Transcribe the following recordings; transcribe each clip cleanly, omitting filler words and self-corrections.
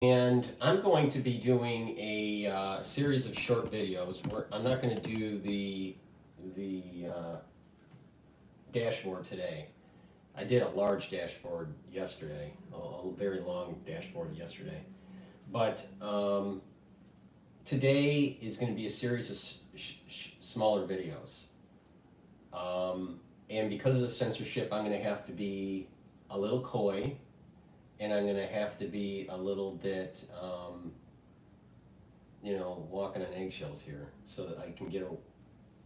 And I'm going to be doing a series of short videos where I'm not going to do the dashboard today. I did a large dashboard yesterday, a very long dashboard yesterday. But today is going to be a series of smaller videos. And because of the censorship, I'm going to have to be a little coy, and I'm going to have to be a little bit, walking on eggshells here so that I can get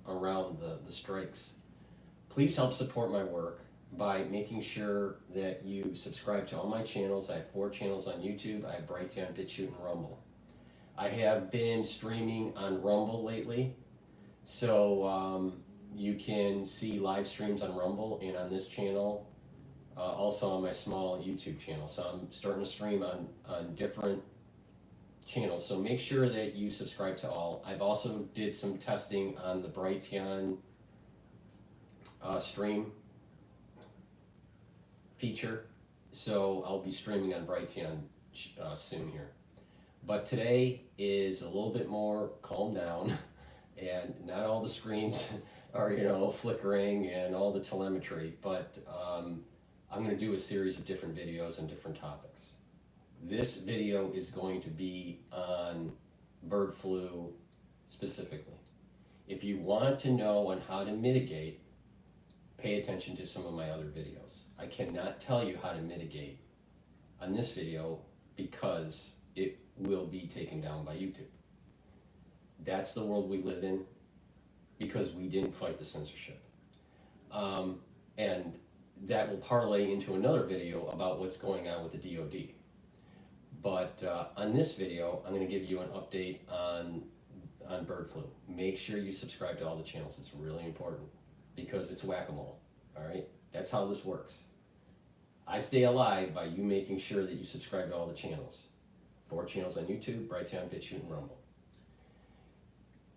around the strikes. Please help support my work by making sure that you subscribe to all my channels. I have 4 channels on YouTube. I have Brighteon, Bitchute, and Rumble. I have been streaming on Rumble lately, so you can see live streams on Rumble and on this channel, also on my small YouTube channel. So I'm starting to stream on different channels, so make sure that you subscribe to all. I've also did some testing on the Brighteon stream feature, so I'll be streaming on Brighteon soon here. But today is a little bit more calm down, and not all the screens are flickering and all the telemetry, but I'm going to do a series of different videos on different topics. This video is going to be on bird flu specifically. If you want to know on how to mitigate, pay attention to some of my other videos. I cannot tell you how to mitigate on this video because it will be taken down by YouTube. That's the world we live in because we didn't fight the censorship. And that will parlay into another video about what's going on with the DoD. But on this video, I'm going to give you an update on bird flu. Make sure you subscribe to all the channels. It's really important because it's whack-a-mole. All right, that's how this works. I stay alive by you making sure that you subscribe to all the channels. 4 channels on YouTube, Brighteon, Bitchute, and Rumble.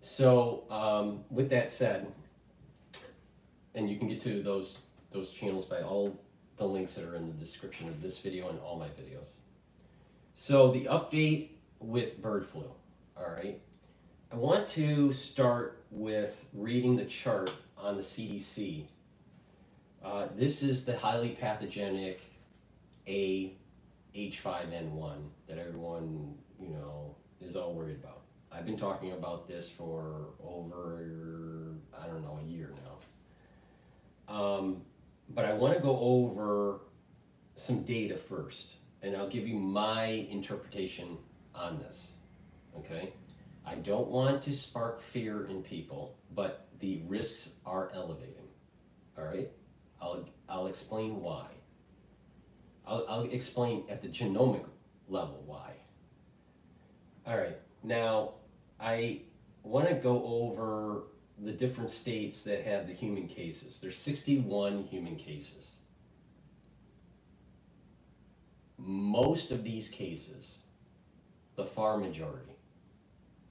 So with that said, and you can get to those channels by all the links that are in the description of this video and all my videos. So the update with bird flu, all right? I want to start with reading the chart on the CDC. This is the highly pathogenic H5N1 that everyone, is all worried about. I've been talking about this for over, a year now. But I want to go over some data first, and I'll give you my interpretation on this, okay? I don't want to spark fear in people, but the risks are elevating, all right? I'll explain why. I'll explain at the genomic level why. All right, now I want to go over the different states that have the human cases. There's 61 human cases. Most of these cases, the far majority,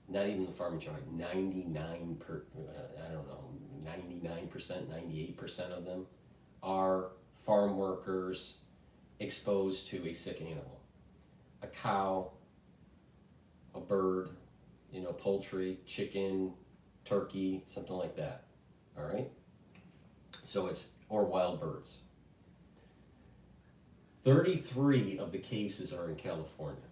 not even the far majority, 99%, 98% of them are farm workers exposed to a sick animal. A cow, a bird, poultry, chicken, turkey, something like that, all right? So or wild birds. 33 of the cases are in California.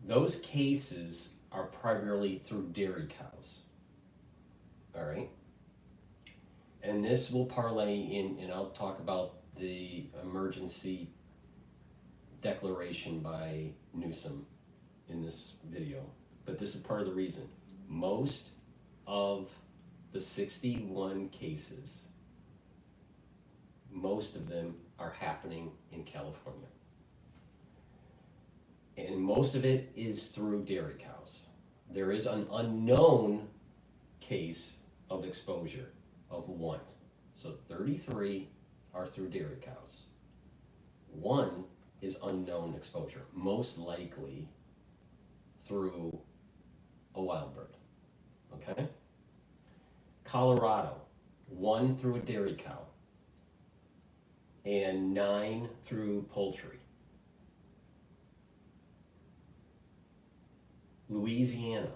Those cases are primarily through dairy cows, all right? And this will parlay in, and I'll talk about the emergency declaration by Newsom in this video, but this is part of the reason. Most of the 61 cases, most of them are happening in California. And most of it is through dairy cows. There is an unknown case of exposure of 1. So 33 are through dairy cows. 1 is unknown exposure, most likely through a wild bird, okay? Colorado, 1 through a dairy cow, and 9 through poultry. Louisiana.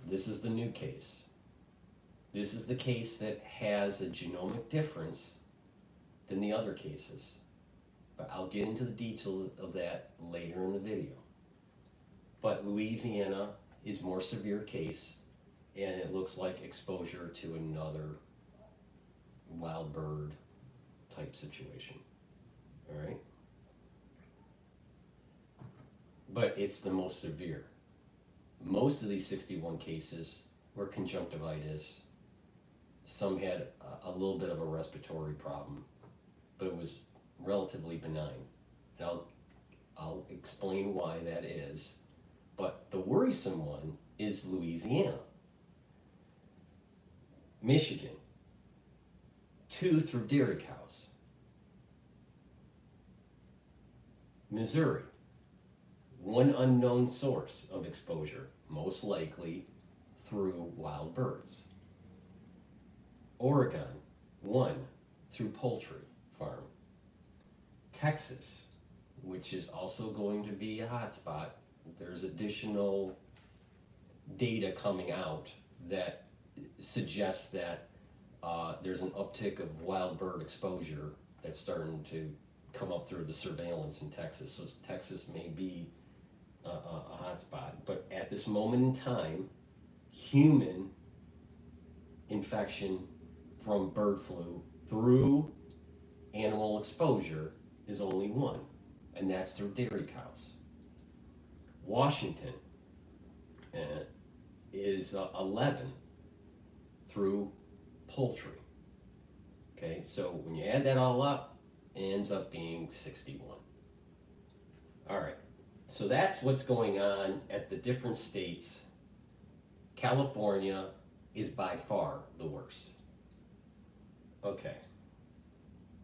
This is the new case. This is the case that has a genomic difference than the other cases. But I'll get into the details of that later in the video. But Louisiana is more severe case, and it looks like exposure to another wild bird type situation. All right? But it's the most severe. Most of these 61 cases were conjunctivitis. Some had a little bit of a respiratory problem, but it was relatively benign. And I'll explain why that is. But the worrisome one is Louisiana. Michigan, 2 through dairy cows. Missouri, 1 unknown source of exposure, most likely through wild birds. Oregon, 1 through poultry farm. Texas, which is also going to be a hotspot. There's additional data coming out that suggests that there's an uptick of wild bird exposure that's starting to come up through the surveillance in Texas. So Texas may be a hotspot. But at this moment in time, human infection from bird flu through animal exposure is only 1, and that's through dairy cows. Washington is 11 through poultry. Okay, so when you add that all up, it ends up being 61. All right, so that's what's going on at the different states. California is by far the worst. Okay,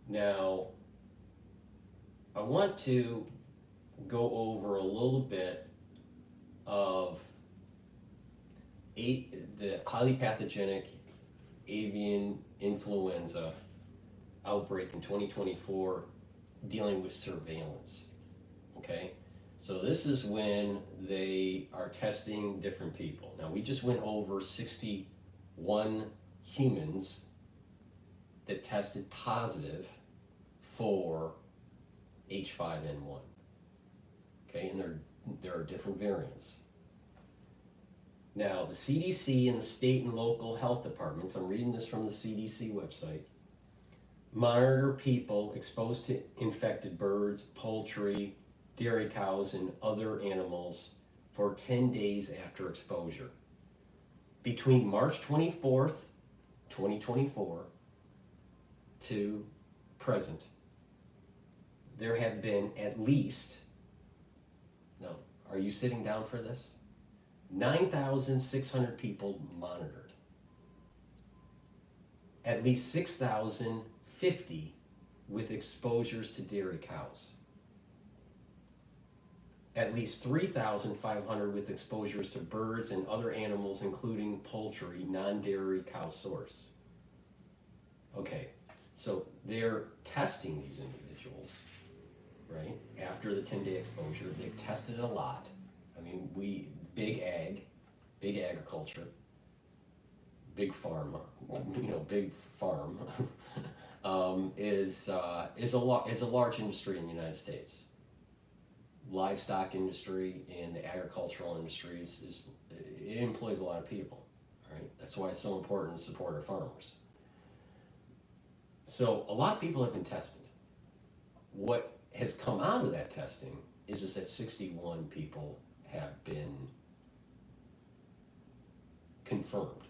now I want to go over a little bit of the highly pathogenic avian influenza outbreak in 2024 dealing with surveillance. Okay, so this is when they are testing different people. Now we just went over 61 humans that tested positive for H5N1. Okay, and there are different variants. Now, the CDC and the state and local health departments, I'm reading this from the CDC website, monitor people exposed to infected birds, poultry, dairy cows, and other animals for 10 days after exposure. Between March 24th, 2024 to present, there have been at least, no, are you sitting down for this? 9,600 people monitored. At least 6,050 with exposures to dairy cows. At least 3,500 with exposures to birds and other animals, including poultry, non-dairy cow source. Okay, so they're testing these individuals, right? After the 10-day exposure, they've tested a lot. I mean, big agriculture, big pharma, big farm is a large industry in the United States. Livestock industry and the agricultural industries it employs a lot of people, right? That's why it's so important to support our farmers. So a lot of people have been tested. What has come out of that testing is that 61 people have been confirmed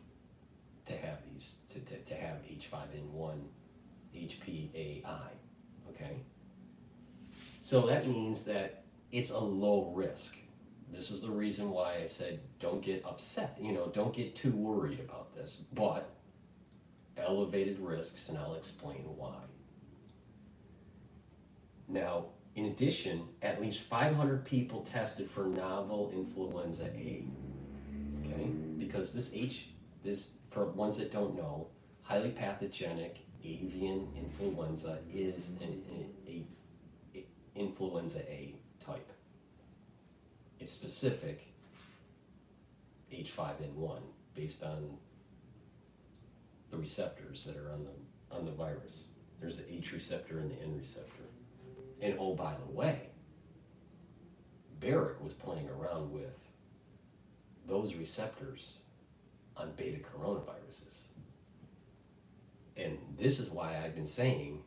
to have these, to have H5N1, HPAI, okay? So that means that it's a low risk. This is the reason why I said don't get upset, don't get too worried about this, but elevated risks, and I'll explain why. Now, in addition, at least 500 people tested for novel influenza A, okay? Because this, for ones that don't know, highly pathogenic avian influenza is an influenza A type. it's specific H5N1 based on the receptors that are on the virus. There's the H receptor and the N receptor. And oh, by the way, Barrick was playing around with those receptors on beta coronaviruses. And this is why I've been saying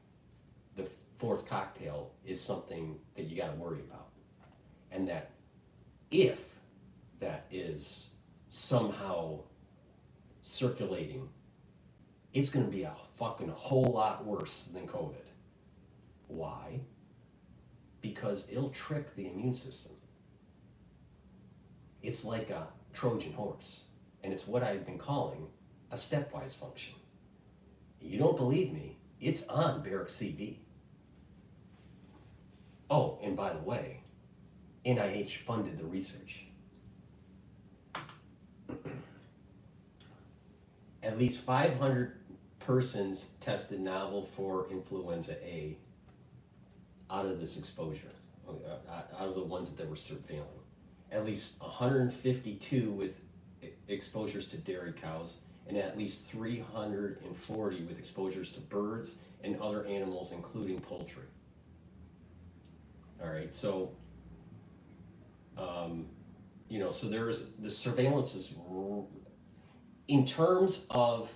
the fourth cocktail is something that you got to worry about. And that if that is somehow circulating, it's going to be a fucking whole lot worse than COVID. Why? Because it'll trick the immune system. It's like a Trojan horse, and it's what I've been calling a stepwise function. You don't believe me? It's on Barrick CV. Oh, and by the way, NIH funded the research. At least 500 persons tested novel for influenza A out of this exposure, out of the ones that they were surveilling. At least 152 with exposures to dairy cows, and at least 340 with exposures to birds and other animals, including poultry. All right, so, so there's the surveillance is, in terms of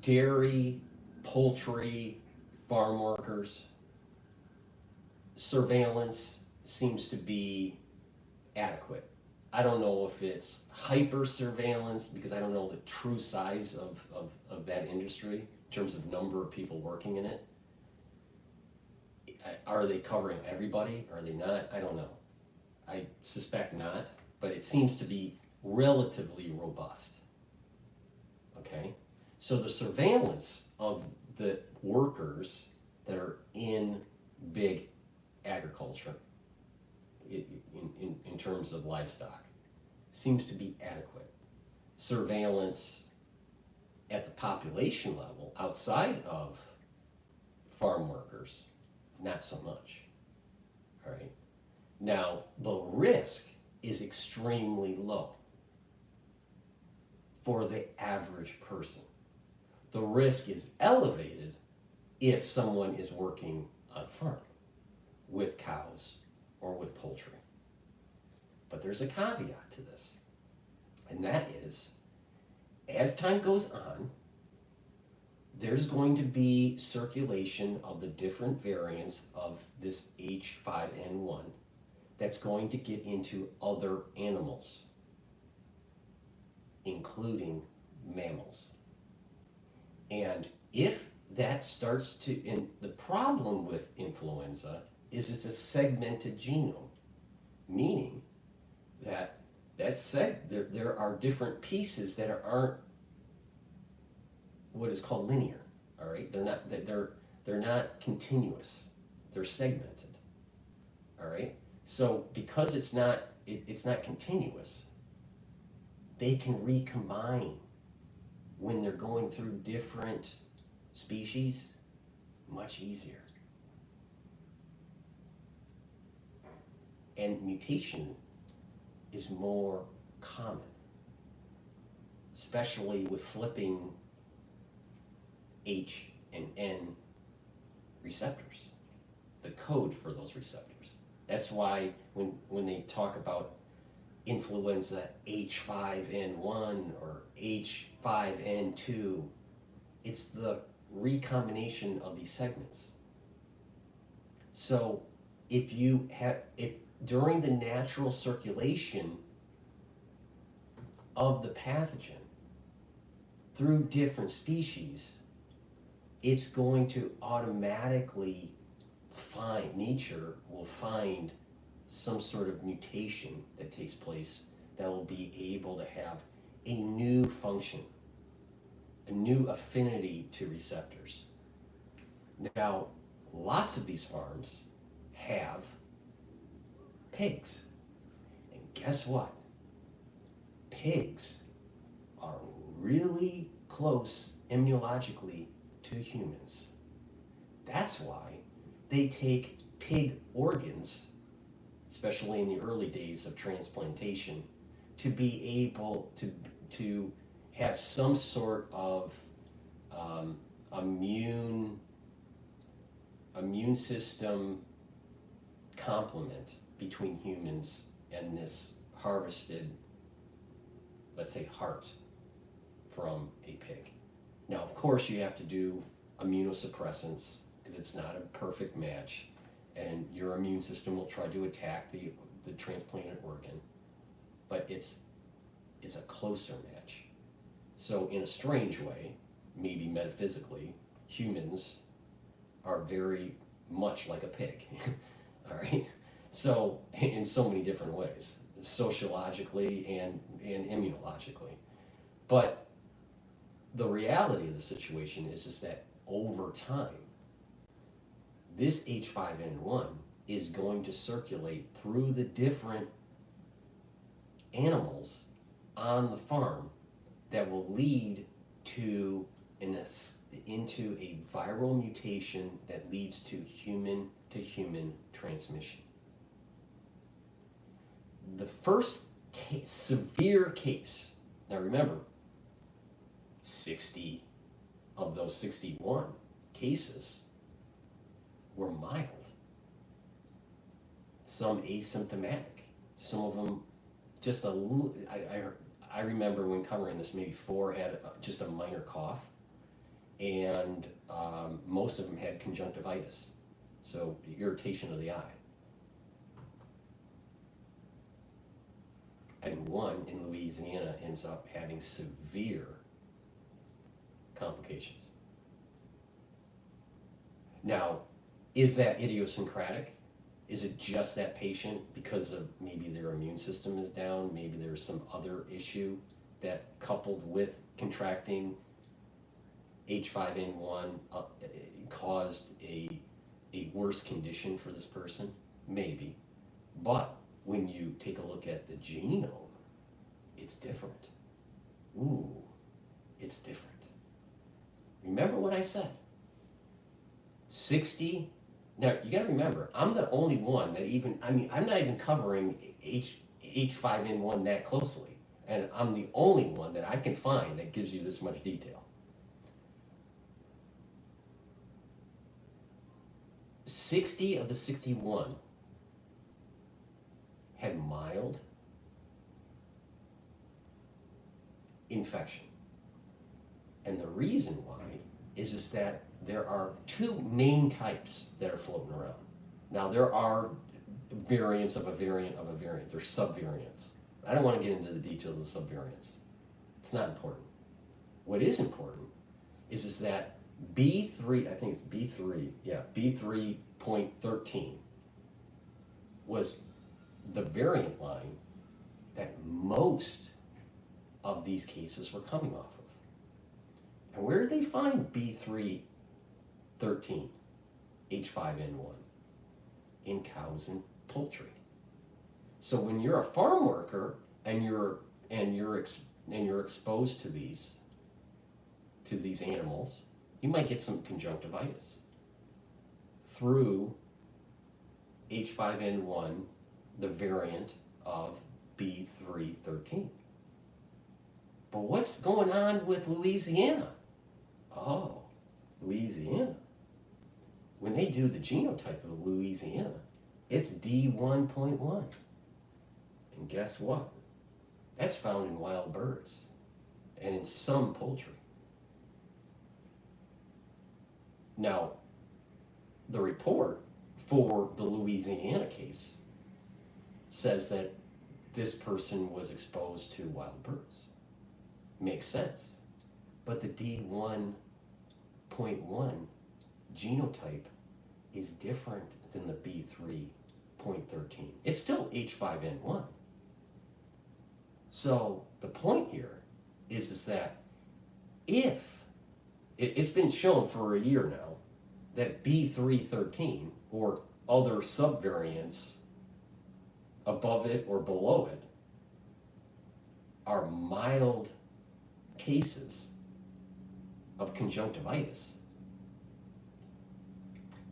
dairy, poultry, farm workers, surveillance seems to be adequate. I don't know if it's hyper surveillance because I don't know the true size of that industry in terms of number of people working in it. Are they covering everybody? Are they not? I don't know. I suspect not, but it seems to be relatively robust. Okay? So the surveillance of the workers that are in big agriculture in terms of livestock seems to be adequate. Surveillance at the population level outside of farm workers, not so much. All right. Now, the risk is extremely low for the average person. The risk is elevated if someone is working on farm with cows or with poultry. But there's a caveat to this, and that is, as time goes on, there's going to be circulation of the different variants of this H5N1 that's going to get into other animals, including mammals. And if that starts to, and the problem with influenza is it's a segmented genome, meaning that there are different pieces that aren't what is called linear. All right, they're not continuous. They're segmented. All right, so because it's not continuous, they can recombine when they're going through different species much easier. And mutation is more common, especially with flipping H and N receptors, the code for those receptors. That's why when they talk about influenza H5N1 or H5N2, it's the recombination of these segments. So if during the natural circulation of the pathogen through different species, it's going to automatically nature will find some sort of mutation that takes place that will be able to have a new function, a new affinity to receptors. Now, lots of these farms have pigs. And guess what? Pigs are really close immunologically to humans. That's why they take pig organs, especially in the early days of transplantation, to be able to have some sort of um, immune system complement between humans and this harvested, let's say, heart from a pig. Now, of course, you have to do immunosuppressants because it's not a perfect match, and your immune system will try to attack the transplanted organ, but it's a closer match. So in a strange way, maybe metaphysically, humans are very much like a pig. All right? So in so many different ways, sociologically and immunologically. But the reality of the situation is that over time, this H5N1 is going to circulate through the different animals on the farm that will lead to into a viral mutation that leads to human transmission. The first severe case, now remember, 60 of those 61 cases were mild. Some asymptomatic, some of them just a little. I remember when covering this, maybe 4 had just a minor cough, and most of them had conjunctivitis, so irritation of the eye. And one in Louisiana ends up having severe complications. Now, is that idiosyncratic? Is it just that patient because of maybe their immune system is down, maybe there's some other issue that coupled with contracting H5N1 caused a worse condition for this person? Maybe. But when you take a look at the genome, it's different. Ooh, it's different. Remember what I said? 60. Now, you gotta remember, I'm the only one that I'm not even covering H5N1 that closely. And I'm the only one that I can find that gives you this much detail. 60 of the 61 had mild infection. And the reason why is that there are 2 main types that are floating around. Now, there are variants of a variant of a variant. There's subvariants. I don't want to get into the details of subvariants. It's not important. What is important is that B3, I think it's B3, yeah, B3.13 was the variant line that most of these cases were coming off of. And where did they find B3.13, H5N1? In cows and poultry. So when you're a farm worker and you're exposed to these animals, you might get some conjunctivitis through H5N1, the variant of B3.13. But what's going on with Louisiana? Oh, Louisiana. When they do the genotype of Louisiana, it's D1.1. And guess what? That's found in wild birds and in some poultry. Now, the report for the Louisiana case says that this person was exposed to wild birds. Makes sense. But the D1.1 genotype is different than the B3.13. It's still H5N1. So the point here is that if it's been shown for a year now that B3.13 or other subvariants above it or below it are mild cases of conjunctivitis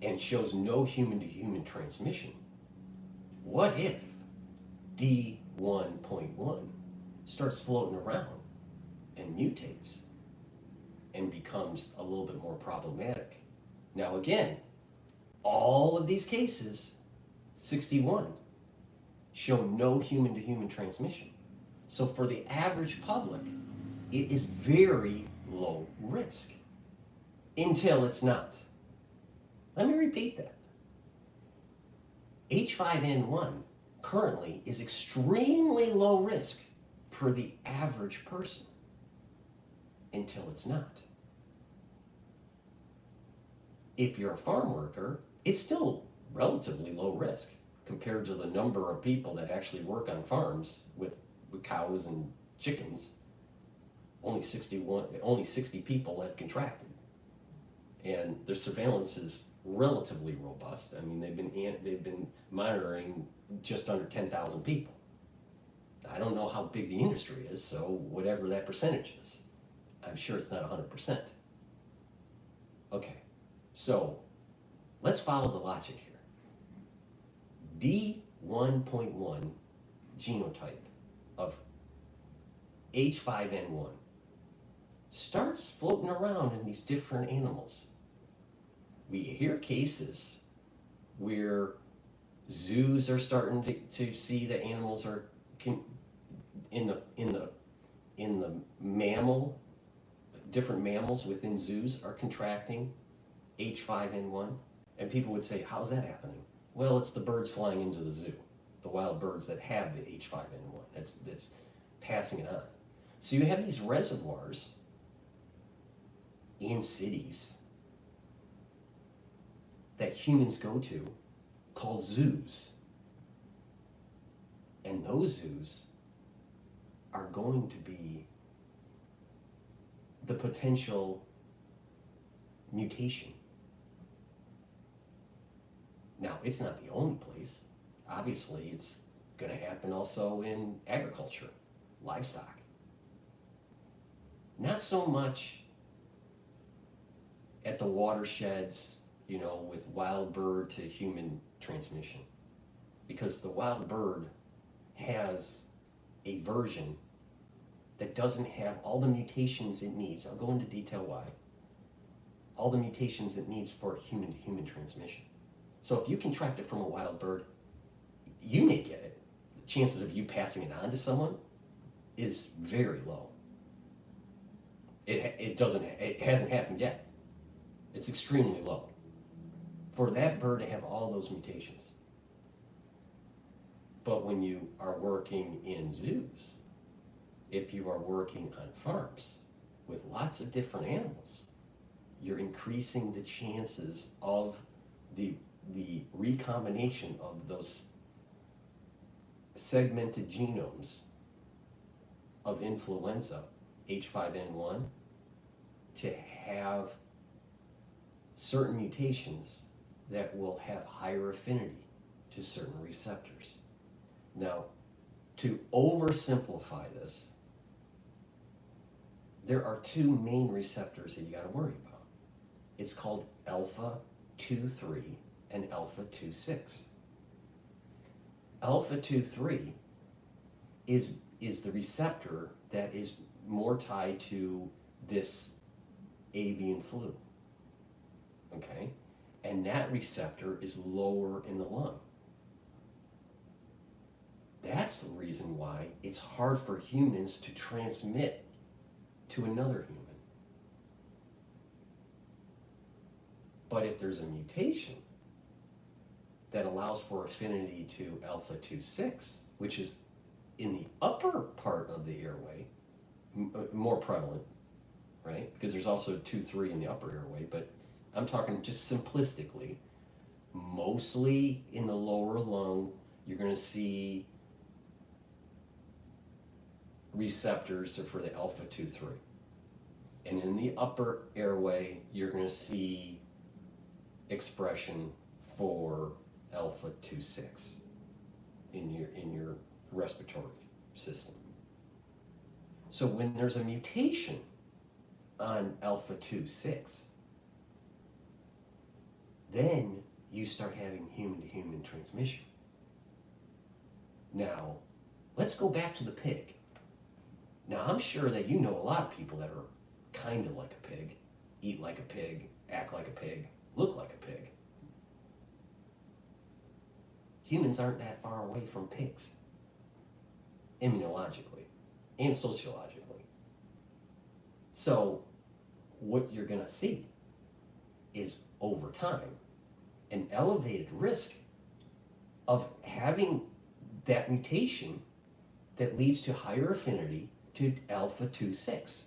and shows no human-to-human transmission, What if D1.1 starts floating around and mutates and becomes a little bit more problematic? Now again, all of these cases, 61, show no human-to-human transmission. So for the average public, it is very low risk until it's not. Let me repeat that. H5N1 currently is extremely low risk for the average person until it's not. If you're a farm worker, it's still relatively low risk compared to the number of people that actually work on farms with cows and chickens. Only 60 people have contracted, and their surveillance is relatively robust. I mean, they've been monitoring just under 10,000 people. I don't know how big the industry is, so whatever that percentage is, I'm sure it's not 100%. Okay, so let's follow the logic here. D1.1 genotype of H5N1 starts floating around in these different animals. We hear cases where zoos are starting to see that animals are in the mammal, different mammals within zoos are contracting H5N1, and people would say, how's that happening? Well, it's the birds flying into the zoo, the wild birds that have the H5N1 that's passing it on. So you have these reservoirs in cities that humans go to called zoos. And those zoos are going to be the potential mutation. Now, it's not the only place. Obviously, it's going to happen also in agriculture, livestock. Not so much at the watersheds, with wild bird to human transmission, because the wild bird has a version that doesn't have all the mutations it needs. I'll go into detail why. All the mutations it needs for human-to-human transmission. So if you contract it from a wild bird, you may get it. The chances of you passing it on to someone is very low. It hasn't happened yet. It's extremely low for that bird to have all those mutations. But when you are working in zoos, if you are working on farms with lots of different animals, you're increasing the chances of the recombination of those segmented genomes of influenza H5N1 to have certain mutations that will have higher affinity to certain receptors. Now, to oversimplify this, there are two main receptors that you got to worry about. It's called alpha 2,3 and alpha 2,6. Alpha 2,3 is the receptor that is more tied to this avian flu. Okay? And that receptor is lower in the lung. That's the reason why it's hard for humans to transmit to another human. But if there's a mutation that allows for affinity to alpha 2,6, which is in the upper part of the airway, more prevalent, right? Because there's also 2,3 in the upper airway, but I'm talking just simplistically, mostly in the lower lung, you're going to see receptors for the alpha 2,3. And in the upper airway, you're going to see expression for alpha 2,6 in your respiratory system. So when there's a mutation on alpha 2,6, then you start having human-to-human transmission. Now, let's go back to the pig. Now, I'm sure that you know a lot of people that are kind of like a pig, eat like a pig, act like a pig, look like a pig. Humans aren't that far away from pigs, immunologically and sociologically. So, what you're going to see is over time an elevated risk of having that mutation that leads to higher affinity to alpha 2/6.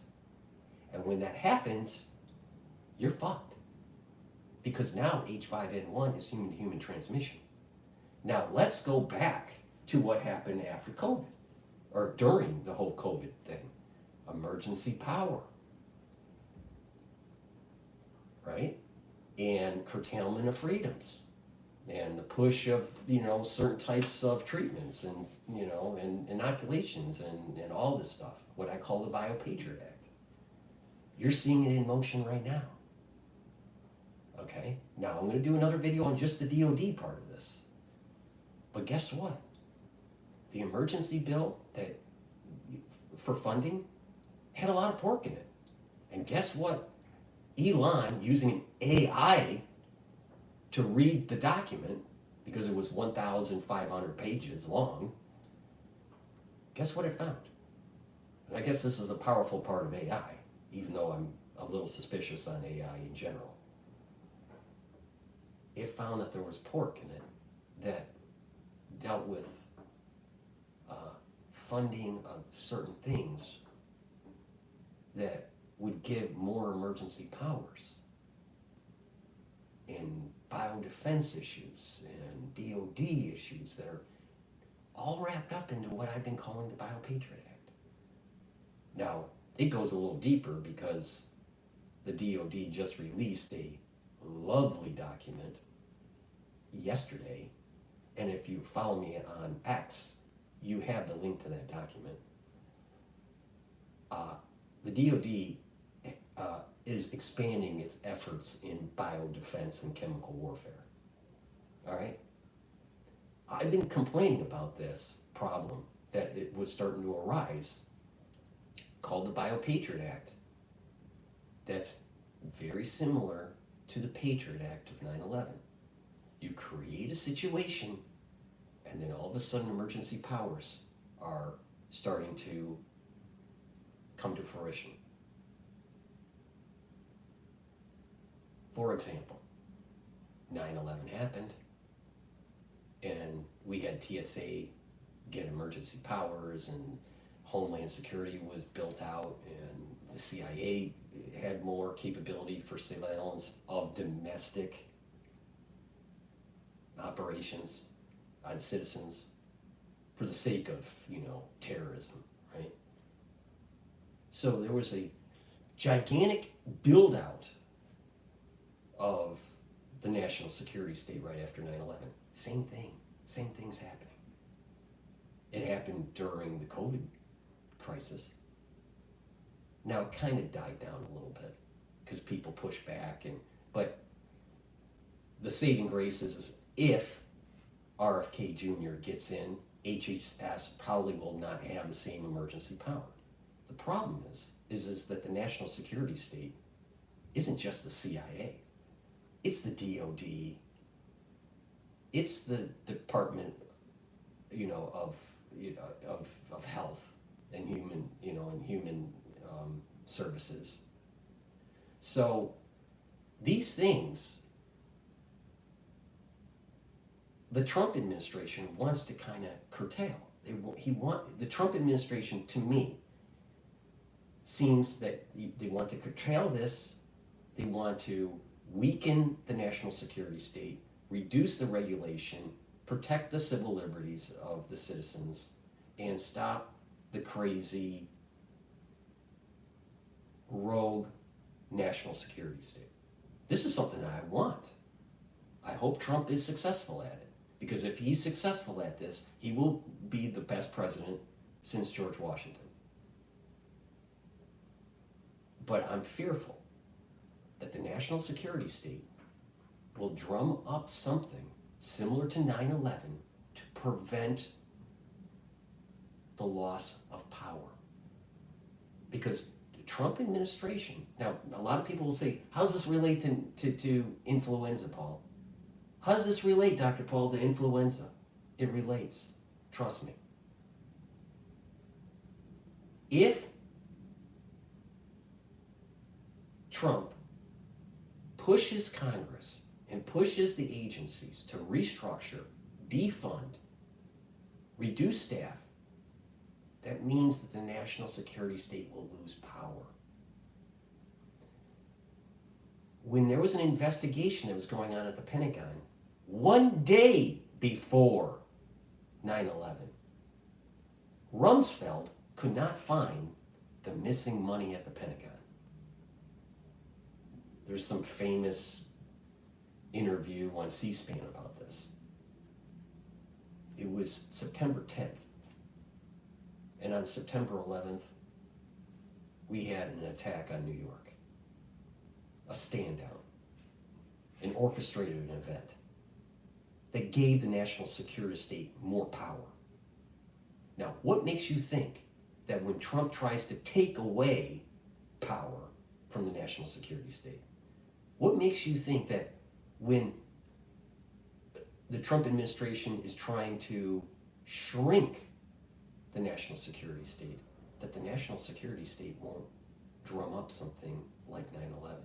And when that happens, you're fucked. Because now H5N1 is human to human transmission. Now let's go back to what happened after COVID, or during the whole COVID thing. Emergency power, right? And curtailment of freedoms, and the push of, certain types of treatments, and, and inoculations, and all this stuff, what I call the Biopatriot Act. You're seeing it in motion right now. Okay, now I'm going to do another video on just the DoD part of this. But guess what? The emergency bill that for funding had a lot of pork in it. And guess what? Elon, using AI to read the document, because it was 1,500 pages long, guess what it found? And I guess this is a powerful part of AI, even though I'm a little suspicious on AI in general. It found that there was pork in it that dealt with funding of certain things that would give more emergency powers, and biodefense issues and DoD issues that are all wrapped up into what I've been calling the Biopatriot Act. Now, it goes a little deeper because the DoD just released a lovely document yesterday, and if you follow me on X, you have the link to that document. The DoD is expanding its efforts in biodefense and chemical warfare. All right? I've been complaining about this problem that it was starting to arise, called the Biopatriot Act, that's very similar to the Patriot Act of 9/11. You create a situation, and then all of a sudden emergency powers are starting to come to fruition. For example, 9/11 happened, and we had TSA get emergency powers, and Homeland Security was built out, and the CIA had more capability for surveillance of domestic operations on citizens for the sake of, terrorism, right? So there was a gigantic build out of the national security state right after 9/11. Same thing's happening. It happened during the COVID crisis. Now it kind of died down a little bit because people pushed back, but the saving grace is if RFK Jr. gets in, HHS probably will not have the same emergency power. The problem is that the national security state isn't just the CIA. It's the DoD. It's the Department, of Health and human services. So these things, the Trump administration wants to kind of curtail. The Trump administration, to me, seems that they want to curtail this. They want to weaken the national security state, reduce the regulation, protect the civil liberties of the citizens, and stop the crazy, rogue national security state. This is something I want. I hope Trump is successful at it, because if he's successful at this, he will be the best president since George Washington. But I'm fearful that the national security state will drum up something similar to 9/11 to prevent the loss of power. Because the Trump administration, now a lot of people will say, how does this relate to influenza, Paul? How does this relate, Dr. Paul, to influenza? It relates, trust me. If Trump pushes Congress and pushes the agencies to restructure, defund, reduce staff, that means that the national security state will lose power. When there was an investigation that was going on at the Pentagon, one day before 9/11, Rumsfeld could not find the missing money at the Pentagon. There's some famous interview on C-SPAN about this. It was September 10th. And on September 11th, we had an attack on New York. A stand down. An orchestrated event that gave the national security state more power. Now, what makes you think that when Trump tries to take away power from the national security state, what makes you think that when the Trump administration is trying to shrink the national security state, that the national security state won't drum up something like 9/11?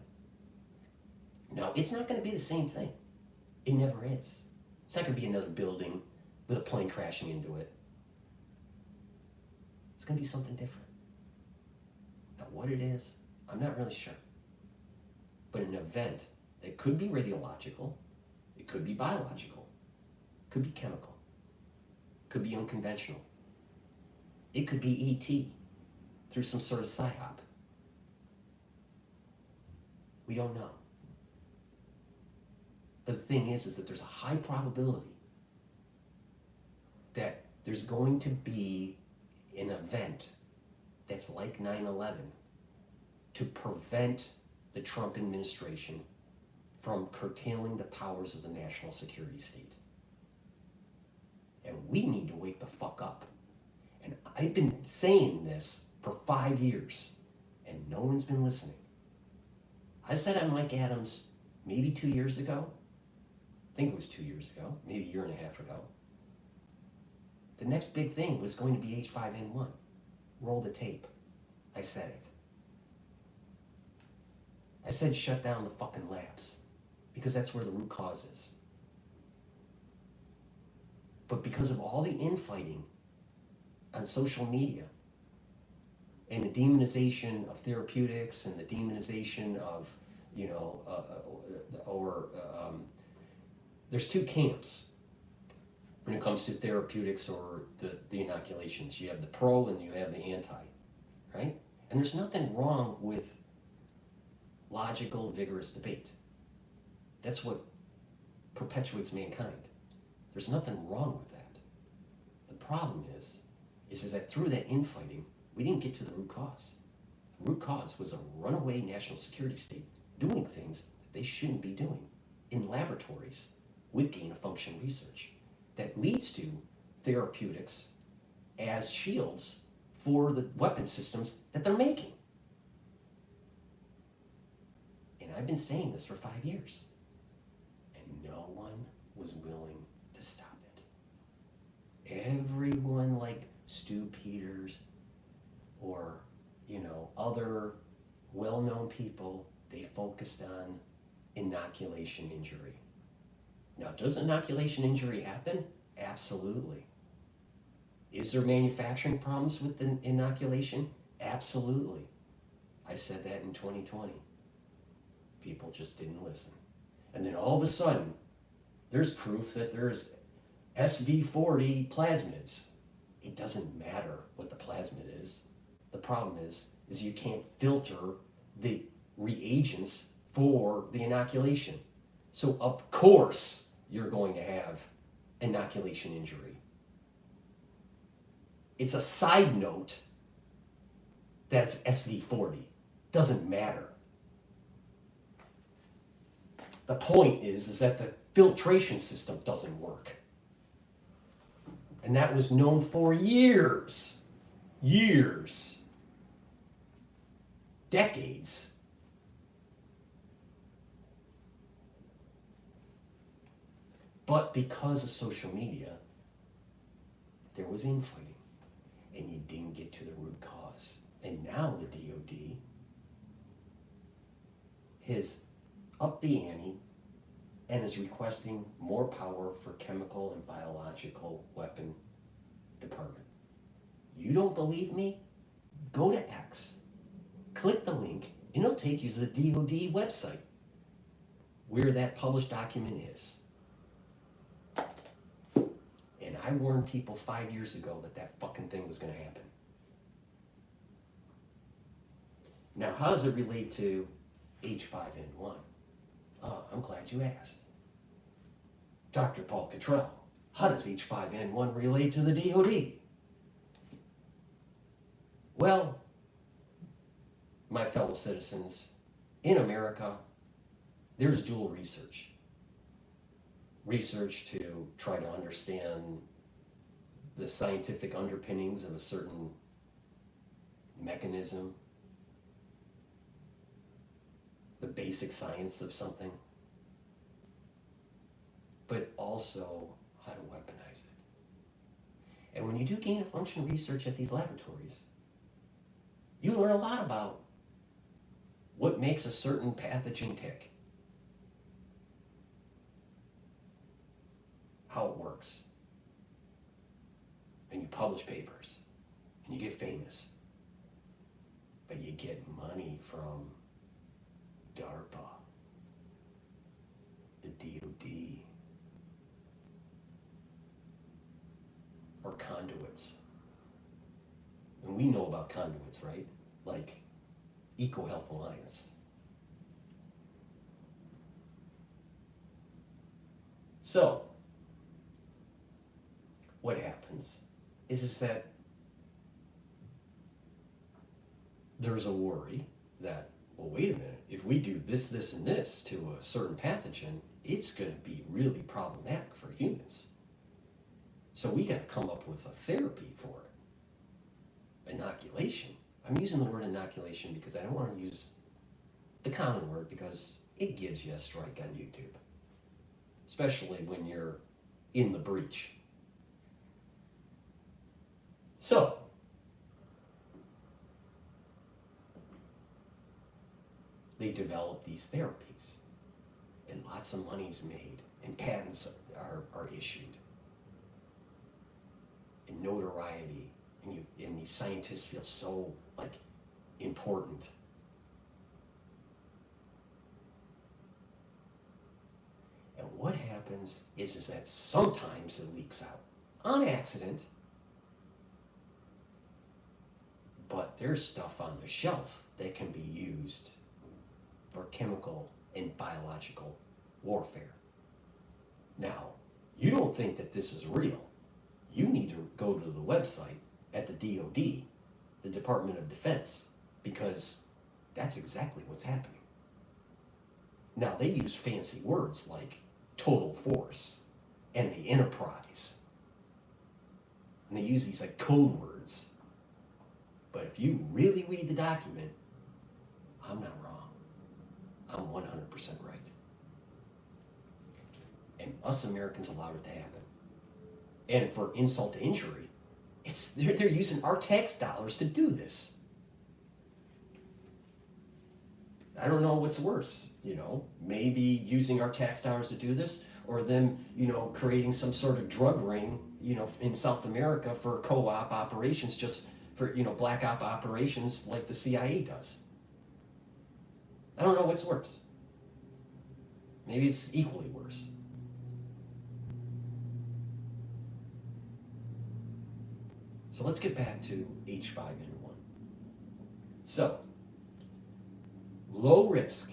Now, it's not going to be the same thing. It never is. It's not going to be another building with a plane crashing into it. It's going to be something different. Now, what it is, I'm not really sure. But an event that could be radiological, it could be biological, could be chemical, could be unconventional. It could be ET through some sort of psyop. We don't know. But the thing is that there's a high probability that there's going to be an event that's like 9/11 to prevent the Trump administration from curtailing the powers of the national security state. And we need to wake the fuck up. And I've been saying this for 5 years, and no one's been listening. I said on Mike Adams maybe 2 years ago, I think it was 2 years ago, maybe a year and a half ago, the next big thing was going to be H5N1. Roll the tape. I said it. I said shut down the fucking labs, because that's where the root cause is. But because of all the infighting on social media and the demonization of therapeutics and the demonization of, there's two camps when it comes to therapeutics or the inoculations. You have the pro and you have the anti, right? And there's nothing wrong with logical, vigorous debate. That's what perpetuates mankind. There's nothing wrong with that. The problem is that through that infighting, we didn't get to the root cause. The root cause was a runaway national security state doing things that they shouldn't be doing in laboratories with gain-of-function research that leads to therapeutics as shields for the weapon systems that they're making. And I've been saying this for 5 years, and no one was willing to stop it. Everyone like Stu Peters or, other well-known people, they focused on inoculation injury. Now, does inoculation injury happen? Absolutely. Is there manufacturing problems with the inoculation? Absolutely. I said that in 2020. People just didn't listen. And then all of a sudden, there's proof that there's SV40 plasmids. It doesn't matter what the plasmid is. The problem is you can't filter the reagents for the inoculation. So of course you're going to have inoculation injury. It's a side note that's SV40. Doesn't matter. The point is that the filtration system doesn't work. And that was known for years. years, decades. But because of social media, there was infighting, and you didn't get to the root cause. And now the DoD has upped the ante and is requesting more power for chemical and biological weapon department. You don't believe me? Go to X, click the link, and it'll take you to the DoD website where that published document is. And I warned people 5 years ago that that fucking thing was going to happen. Now, how does it relate to H5N1? Oh, I'm glad you asked. Dr. Paul Cottrell, how does H5N1 relate to the DoD? Well, my fellow citizens, in America, there's dual research. Research to try to understand the scientific underpinnings of a certain mechanism, the basic science of something, but also how to weaponize it. And when you do gain of function research at these laboratories, you learn a lot about what makes a certain pathogen tick, how it works, and you publish papers, and you get famous, but you get money from DARPA, the DoD, or conduits. And we know about conduits, right? Like EcoHealth Alliance. So, what happens is that there's a worry that, well, wait a minute, if we do this, this, and this to a certain pathogen, it's going to be really problematic for humans. So we got to come up with a therapy for it. Inoculation. I'm using the word inoculation because I don't want to use the common word because it gives you a strike on YouTube, especially when you're in the breach. So, they develop these therapies, and lots of money's made, and patents are issued, and notoriety, and these scientists feel so like important. And what happens is that sometimes it leaks out on accident, but there's stuff on the shelf that can be used for chemical and biological warfare. Now, you don't think that this is real. You need to go to the website at the DoD, the Department of Defense, because that's exactly what's happening. Now, they use fancy words like total force and the enterprise. And they use these like code words. But if you really read the document, I'm not wrong. I'm 100% right. And us Americans allowed it to happen. And for insult to injury, they're using our tax dollars to do this. I don't know what's worse, maybe using our tax dollars to do this, or them, creating some sort of drug ring, in South America for co-op operations, just for, black op operations like the CIA does. I don't know what's worse. Maybe it's equally worse. So let's get back to H5N1. So, low risk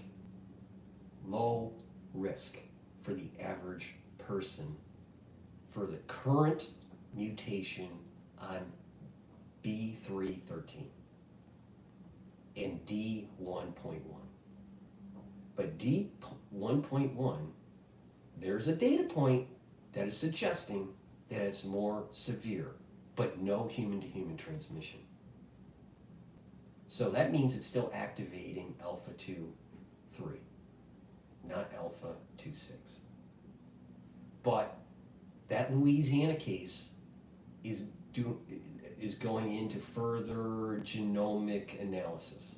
for the average person for the current mutation on B313 and D1.1. But D1.1, there's a data point that is suggesting that it's more severe, but no human-to-human transmission. So that means it's still activating alpha 2, 3, not alpha 2, 6. But that Louisiana case is going into further genomic analysis.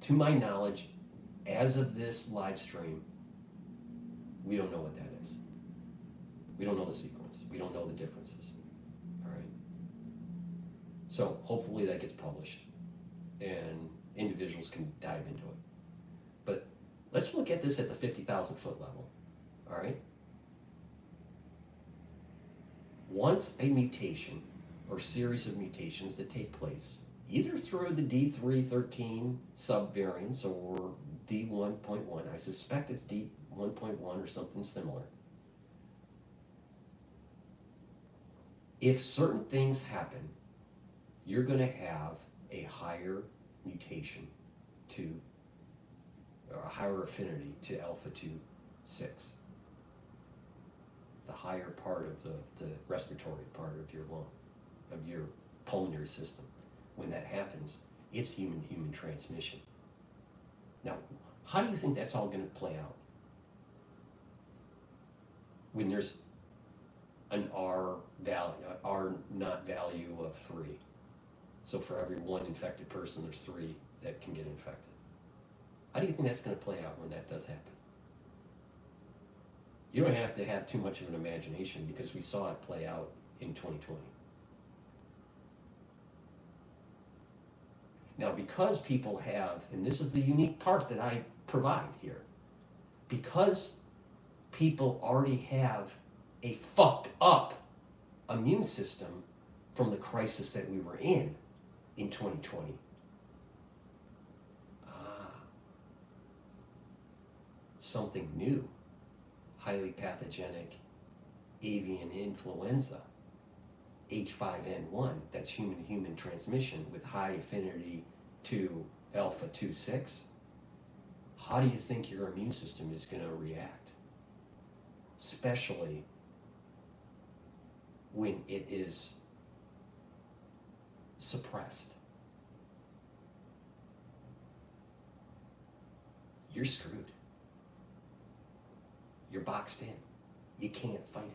To my knowledge, as of this live stream, we don't know what that is. We don't know the sequence. We don't know the differences. All right. So hopefully that gets published and individuals can dive into it. But let's look at this at the 50,000 foot level. All right. Once a mutation or series of mutations that take place, either through the D313 subvariants or D1.1, I suspect it's D1.1 or something similar. If certain things happen, you're going to have a higher mutation to, or a higher affinity to alpha 2, 6. The higher part of the respiratory part of your lung, of your pulmonary system. When that happens, it's human-human transmission. Now, how do you think that's all going to play out? When there's an R value, R not value of 3. So for every 1 infected person, there's 3 that can get infected. How do you think that's going to play out when that does happen? You don't have to have too much of an imagination because we saw it play out in 2020. Now, because people have, and this is the unique part that I provide here, because people already have a fucked up immune system from the crisis that we were in 2020. Something new, highly pathogenic avian influenza, H5N1, that's human-human transmission with high affinity to alpha 2, 6. How do you think your immune system is going to react? Especially when it is suppressed. You're screwed. You're boxed in. You can't fight it.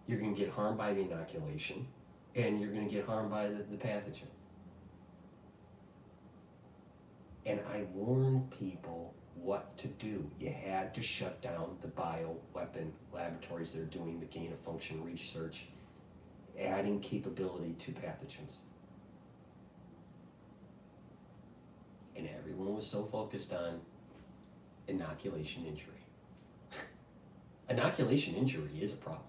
You're going to get harmed by the inoculation, and you're going to get harmed by the pathogen. And I warned people what to do. You had to shut down the bioweapon laboratories that are doing the gain-of-function research, adding capability to pathogens. And everyone was so focused on inoculation injury. Inoculation injury is a problem,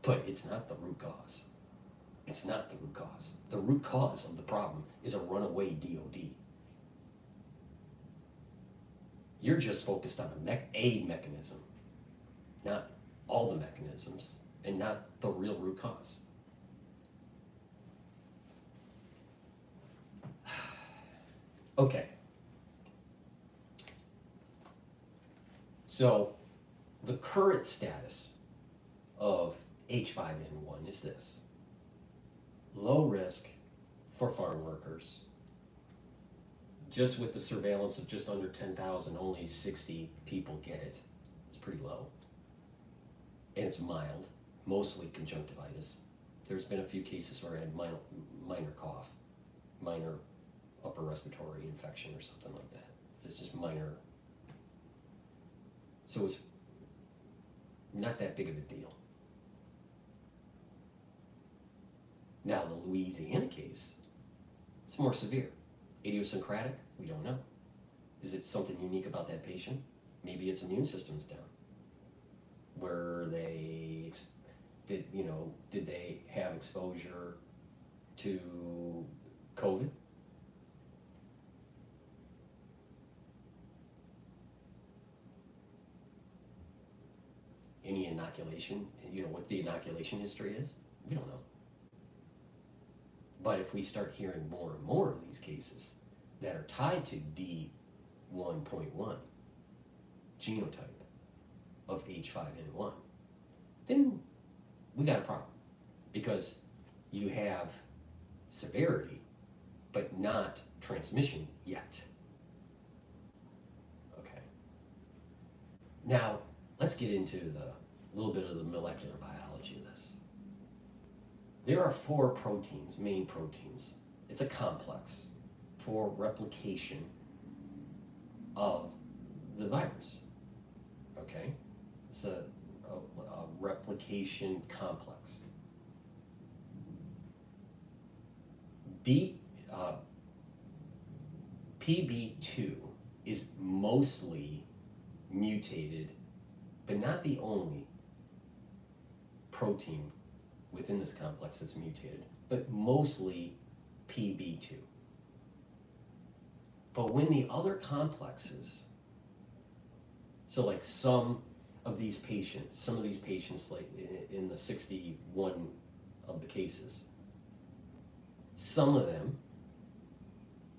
but it's not the root cause. It's not the root cause. The root cause of the problem is a runaway DOD. You're just focused on a mechanism, not all the mechanisms, and not the real root cause. Okay. So the current status of H5N1 is this: low risk for farm workers. Just with the surveillance of just under 10,000, only 60 people get it. It's pretty low. And it's mild, mostly conjunctivitis. There's been a few cases where I had minor cough, minor upper respiratory infection or something like that. It's just minor. So it's not that big of a deal. Now the Louisiana case, it's more severe. Idiosyncratic? We don't know. Is it something unique about that patient? Maybe its immune system's down. Were they, did they have exposure to COVID? Any inoculation, what the inoculation history is? We don't know. But if we start hearing more and more of these cases that are tied to D1.1 genotype of H5N1, then we got a problem. because you have severity, but not transmission yet. Okay. Now, let's get into the little bit of the molecular biology of this. There are 4 proteins, main proteins. It's a complex for replication of the virus. Okay? It's a replication complex. PB2 is mostly mutated, but not the only protein within this complex that's mutated, but mostly PB2. But when the other complexes, so like some of these patients, like in the 61 of the cases, some of them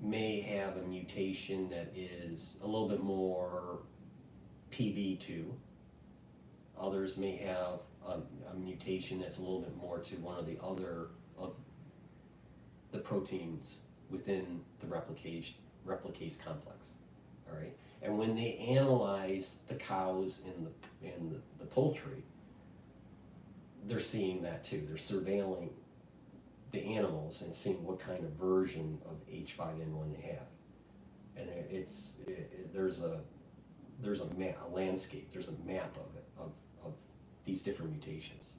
may have a mutation that is a little bit more PB2. Others may have a mutation that's a little bit more to one or the other of the proteins within the replicase complex. All right, and when they analyze the cows and the poultry, they're seeing that too. They're surveilling the animals and seeing what kind of version of H5N1 they have, and there's a landscape. There's a map of it of these different mutations.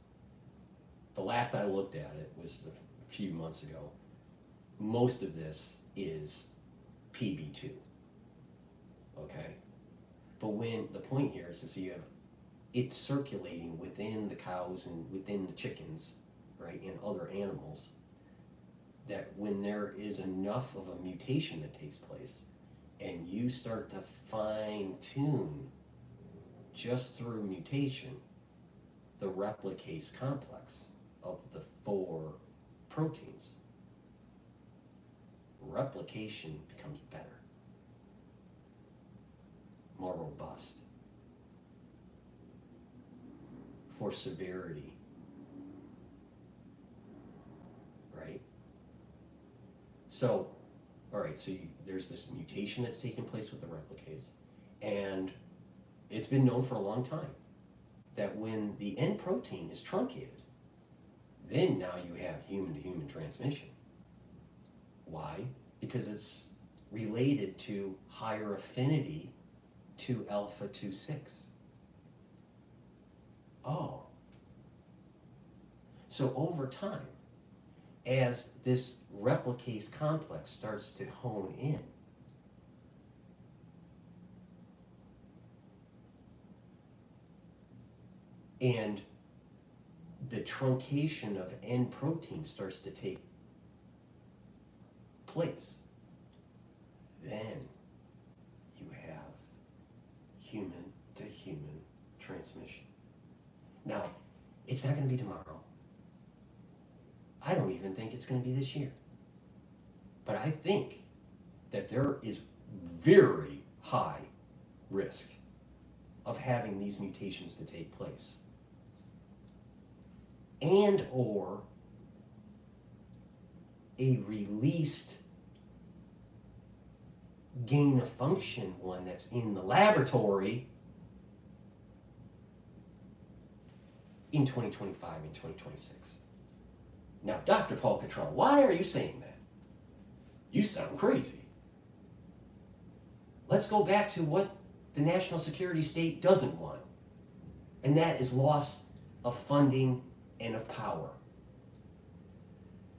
The last I looked at it was a few months ago. Most of this is PB2. Okay, but when the point here is to see it circulating within the cows and within the chickens, right, and other animals, that when there is enough of a mutation that takes place, and you start to fine tune just through mutation the replicase complex of the 4 proteins, replication becomes better, more robust for severity, right? So, all right, so there's this mutation that's taking place with the replicase, and it's been known for a long time that when the N protein is truncated, then now you have human-to-human transmission. Why? Because it's related to higher affinity to alpha-2,6. Oh. So over time, as this replicase complex starts to hone in, and the truncation of N protein starts to take place, then you have human-to-human transmission. Now, it's not going to be tomorrow. I don't even think it's going to be this year. But I think that there is very high risk of having these mutations to take place, and or a released gain of function one that's in the laboratory in 2025 and 2026. Now, Dr. Paul Cottrell, why are you saying that? You sound crazy. Let's go back to what the national security state doesn't want, and that is loss of funding and of power.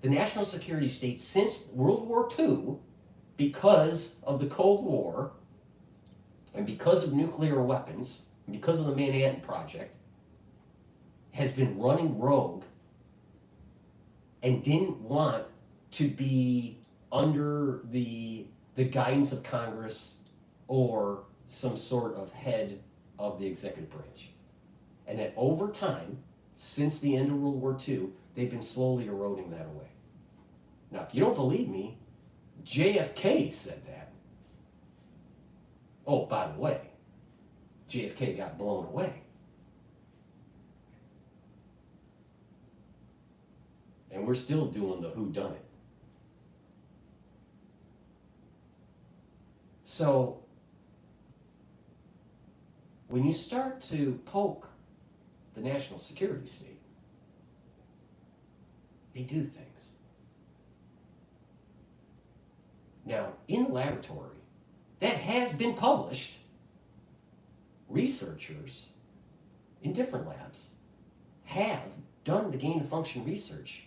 The national security state, since World War II, because of the Cold War, and because of nuclear weapons, and because of the Manhattan Project, has been running rogue and didn't want to be under the guidance of Congress or some sort of head of the executive branch. And that over time, since the end of World War II, they've been slowly eroding that away. Now, if you don't believe me, JFK said that. Oh, by the way, JFK got blown away. And we're still doing the whodunit. So when you start to poke the national security state, they do things. Now, in the laboratory, that has been published, researchers in different labs have done the gain of function research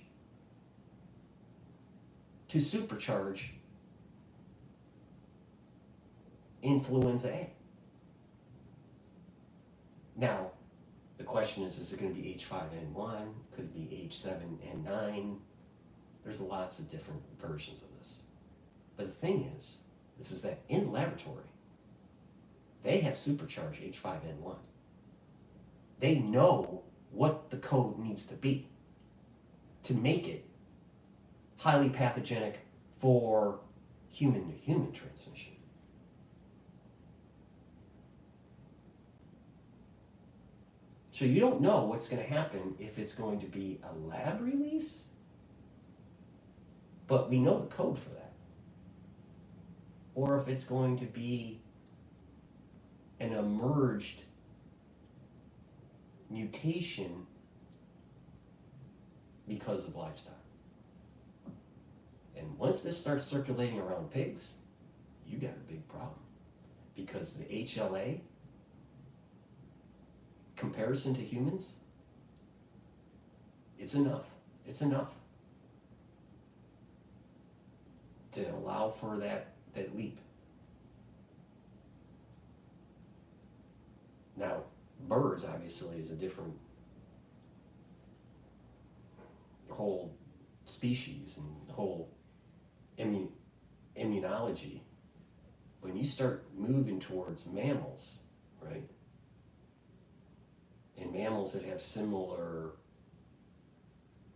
to supercharge influenza A. Now, the question is it going to be H5N1? Could it be H7N9? There's lots of different versions of this. But the thing is that in the laboratory, they have supercharged H5N1. They know what the code needs to be to make it highly pathogenic for human-to-human transmission. So you don't know what's going to happen if it's going to be a lab release, but we know the code for that. Or if it's going to be an emerged mutation because of lifestyle. And once this starts circulating around pigs, you got a big problem. Because the HLA comparison to humans, it's enough. It's enough to allow for that leap. Now, birds obviously is a different whole species and whole immunology. When you start moving towards mammals, right? And mammals that have similar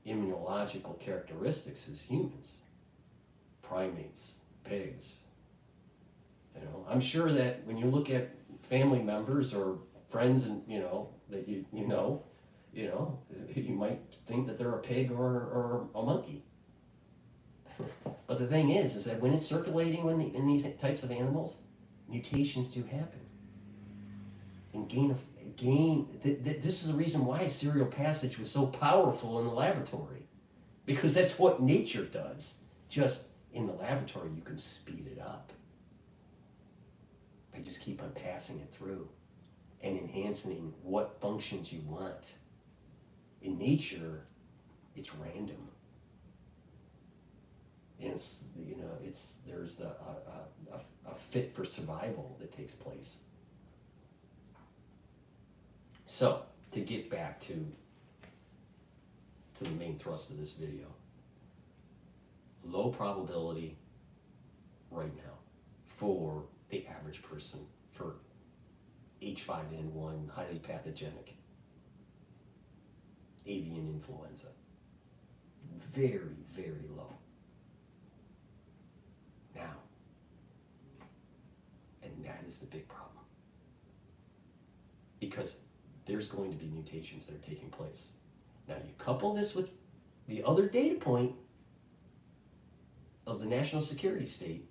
immunological characteristics as humans, primates, pigs. You know, I'm sure that when you look at family members or friends and that you might think that they're a pig or a monkey. But the thing is that when it's circulating in these types of animals, mutations do happen. And this is the reason why serial passage was so powerful in the laboratory, because that's what nature does. Just in the laboratory, you can speed it up. I just keep on passing it through and enhancing what functions you want. In nature, it's random. And there's a fit for survival that takes place. So, to get back to the main thrust of this video, low probability right now for the average person for H5N1 highly pathogenic avian influenza. Very, very low. Now, and that is the big problem. Because there's going to be mutations that are taking place. Now you couple this with the other data point of the national security state,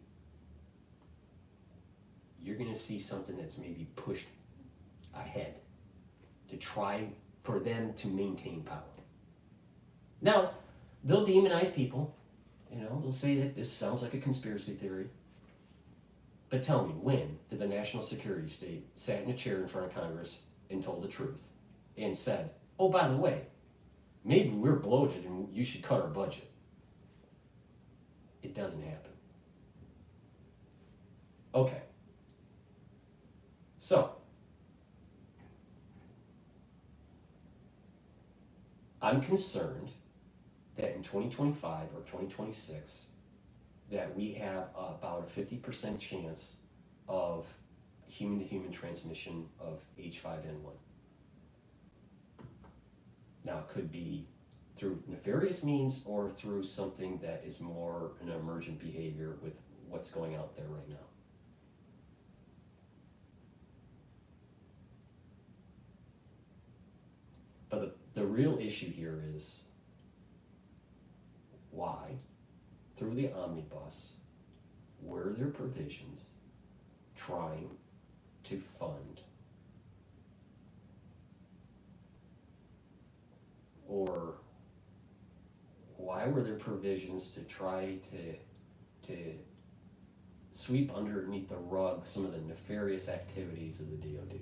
you're going to see something that's maybe pushed ahead to try for them to maintain power. Now, they'll demonize people. They'll say that this sounds like a conspiracy theory. But tell me, when did the national security state sat in a chair in front of Congress and told the truth and said, oh, by the way, maybe we're bloated and you should cut our budget? It doesn't happen. Okay. So, I'm concerned that in 2025 or 2026, that we have about a 50% chance of human-to-human transmission of H5N1. Now, it could be through nefarious means or through something that is more an emergent behavior with what's going out there right now. But the real issue here is why, through the omnibus, were there provisions trying to fund or why were there provisions to try to sweep underneath the rug some of the nefarious activities of the DoD?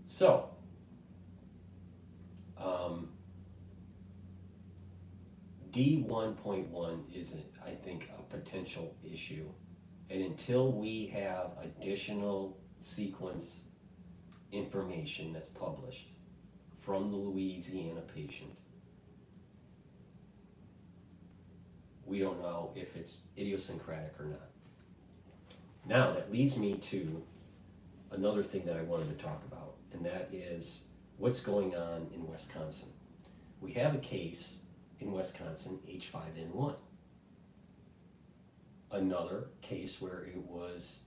So, D1.1 is, I think, a potential issue. And until we have additional sequence information that's published from the Louisiana patient, we don't know if it's idiosyncratic or not. Now, that leads me to another thing that I wanted to talk about, and that is what's going on in Wisconsin. We have a case in Wisconsin, H5N1. Another case where it was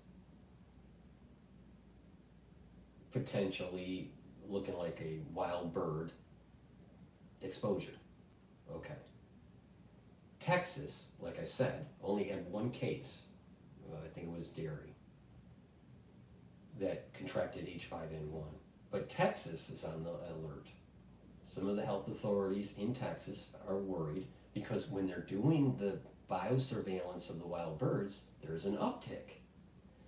potentially looking like a wild bird exposure. Okay. Texas, like I said, only had one case, I think it was dairy, that contracted H5N1. But Texas is on the alert. Some of the health authorities in Texas are worried because when they're doing the biosurveillance of the wild birds, there's an uptick.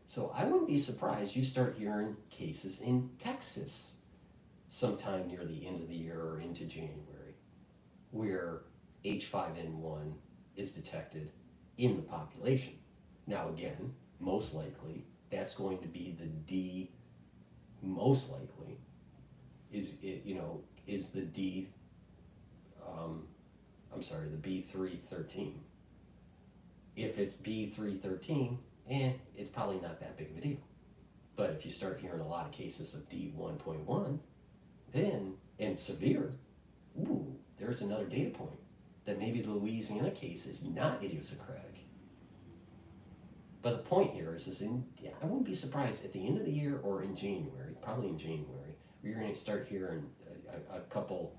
So I wouldn't be surprised you start hearing cases in Texas sometime near the end of the year or into January where H5N1 is detected in the population. Now again, most likely that's going to be the D, most likely is the D, the B313. If it's B313, it's probably not that big of a deal. But if you start hearing a lot of cases of D1.1, then, and severe, there's another data point that maybe the Louisiana case is not idiosyncratic. But the point here is I wouldn't be surprised at the end of the year or in January, probably in January, you're going to start hearing a couple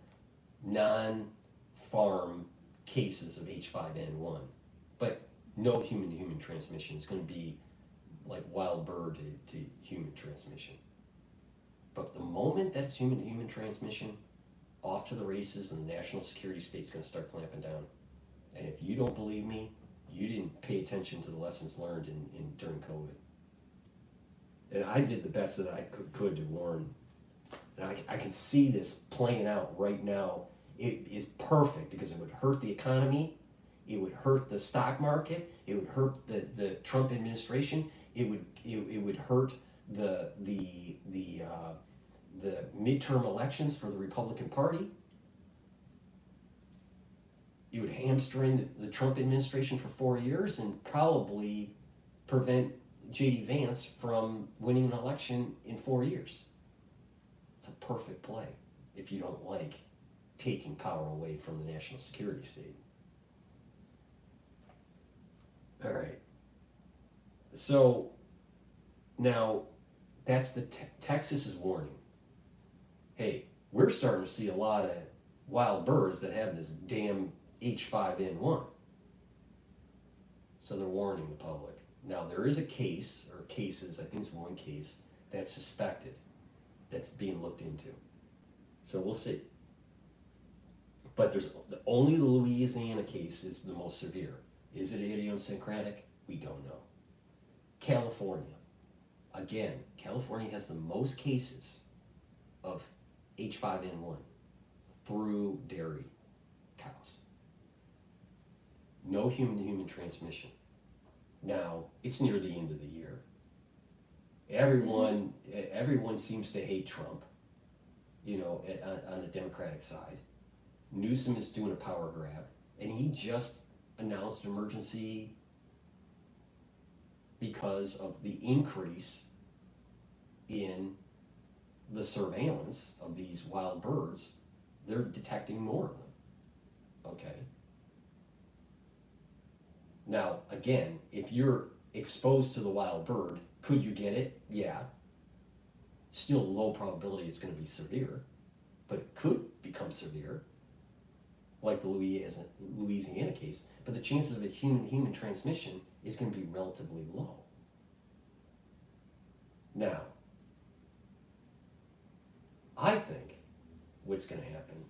non-farm cases of H5N1. But no human-to-human transmission. It's going to be like wild bird to human transmission. But the moment that it's human-to-human transmission, off to the races, and the national security state's going to start clamping down. And if you don't believe me, you didn't pay attention to the lessons learned during COVID. And I did the best that I could to warn. And I can see this playing out right now. It is perfect because it would hurt the economy. It would hurt the stock market. It would hurt the Trump administration. It would hurt the midterm elections for the Republican Party. It would hamstring the Trump administration for 4 years and probably prevent J.D. Vance from winning an election in 4 years. It's a perfect play if you don't like taking power away from the national security state. All right. So now that's the Texas is warning. Hey, we're starting to see a lot of wild birds that have this damn H5N1. So they're warning the public. Now there is a case, or cases, I think it's one case, that's suspected, that's being looked into. So we'll see. But only the Louisiana case is the most severe. Is it idiosyncratic? We don't know. California. Again, California has the most cases of H5N1 through dairy cows. No human-to-human transmission. Now, it's near the end of the year. Everyone seems to hate Trump, on the Democratic side. Newsom is doing a power grab, and he just announced an emergency because of the increase in the surveillance of these wild birds. They're detecting more of them. Okay. Now, again, if you're exposed to the wild bird. Could you get it? Yeah. Still low probability it's going to be severe, but it could become severe, like the Louisiana case. But the chances of a human transmission is going to be relatively low. Now, I think what's going to happen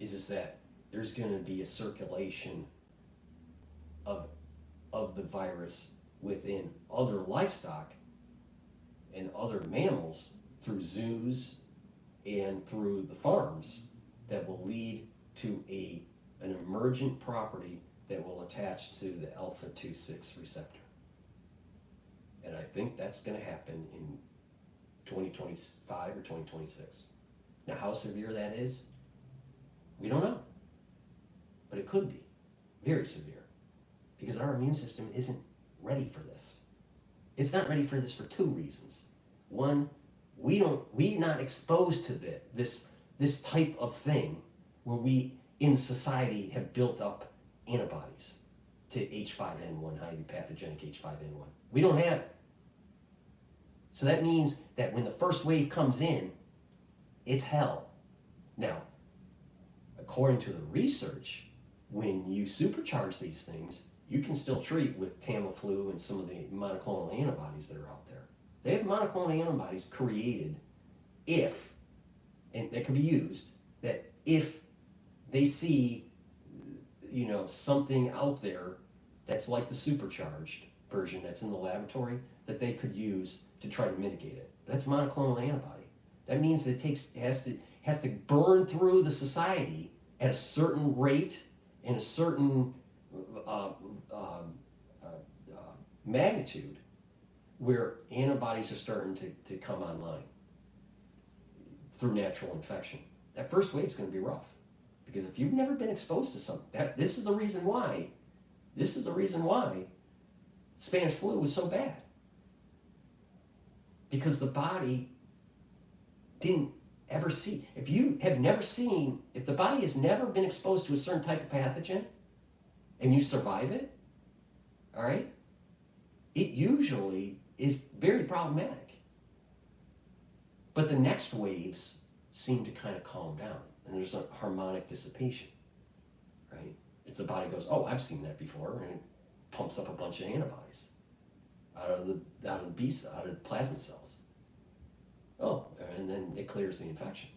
is that there's going to be a circulation of the virus within other livestock and other mammals through zoos and through the farms that will lead to an emergent property that will attach to the alpha-2/6 receptor. And I think that's going to happen in 2025 or 2026. Now, how severe that is, we don't know. But it could be very severe because our immune system isn't ready for this. It's not ready for this for two reasons. One, we're not exposed to this type of thing where we in society have built up antibodies to H5N1, highly pathogenic H5N1. We don't have it. So that means that when the first wave comes in, it's hell. Now, according to the research, when you supercharge these things, you can still treat with Tamiflu and some of the monoclonal antibodies that are out there. They have monoclonal antibodies created if, and that could be used, that if they see, something out there that's like the supercharged version that's in the laboratory that they could use to try to mitigate it. That's monoclonal antibody. That means that it has to burn through the society at a certain rate and a certain magnitude where antibodies are starting to come online through natural infection. That first wave is going to be rough because if you've never been exposed to something, this is the reason why Spanish flu was so bad, because the body didn't ever see. If the body has never been exposed to a certain type of pathogen and you survive it, all right, it usually is very problematic. But the next waves seem to kind of calm down, and there's a harmonic dissipation, right? It's the body goes, oh, I've seen that before, and it pumps up a bunch of antibodies out of the plasma cells. Oh, and then it clears the infection.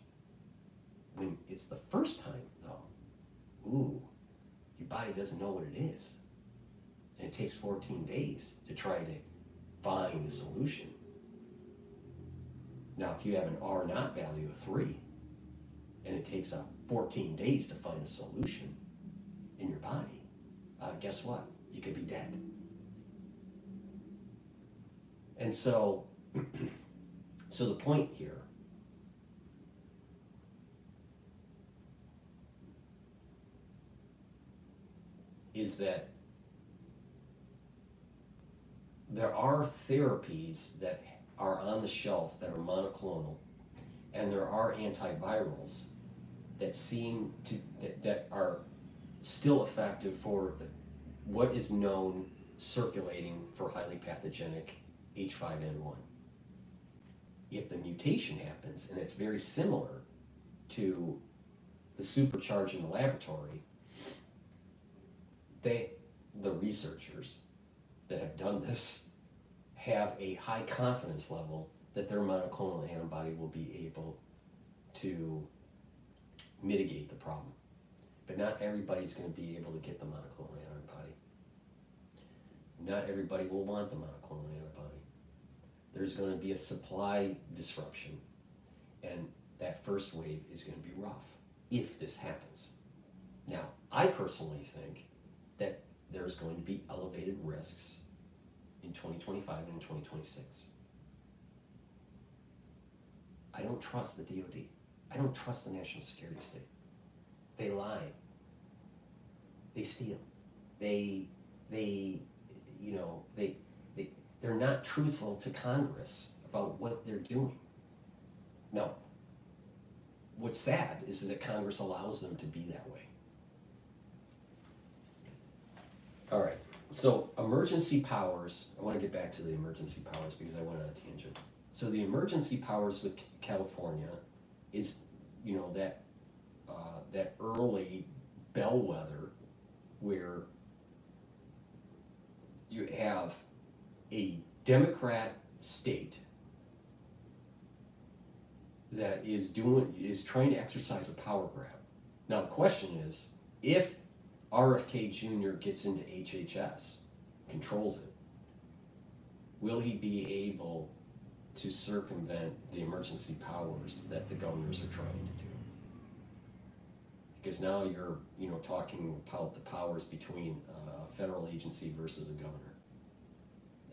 When it's the first time, though, your body doesn't know what it is. And it takes 14 days to try to find a solution. Now, if you have an R naught value of 3, and it takes 14 days to find a solution in your body, guess what? You could be dead. And so, so the point here is that there are therapies that are on the shelf that are monoclonal, and there are antivirals that seem to that are still effective for what is known circulating for highly pathogenic H5N1. If the mutation happens, and it's very similar to the supercharge in the laboratory, the researchers that have done this have a high confidence level that their monoclonal antibody will be able to mitigate the problem. But not everybody's going to be able to get the monoclonal antibody. Not everybody will want the monoclonal antibody. There's going to be a supply disruption, and that first wave is going to be rough if this happens. Now, I personally think that there's going to be elevated risks in 2025 and in 2026. I don't trust the DoD. I don't trust the National Security State. They lie. They steal. They're not truthful to Congress about what they're doing. Now, what's sad is that Congress allows them to be that way. All right. So emergency powers, I want to get back to the emergency powers because I went on a tangent. So the emergency powers with California is, that early bellwether where you have a Democrat state that is trying to exercise a power grab. Now the question is, if RFK Jr. gets into HHS, controls it, will he be able to circumvent the emergency powers that the governors are trying to do? Because now you're, talking about the powers between a federal agency versus a governor.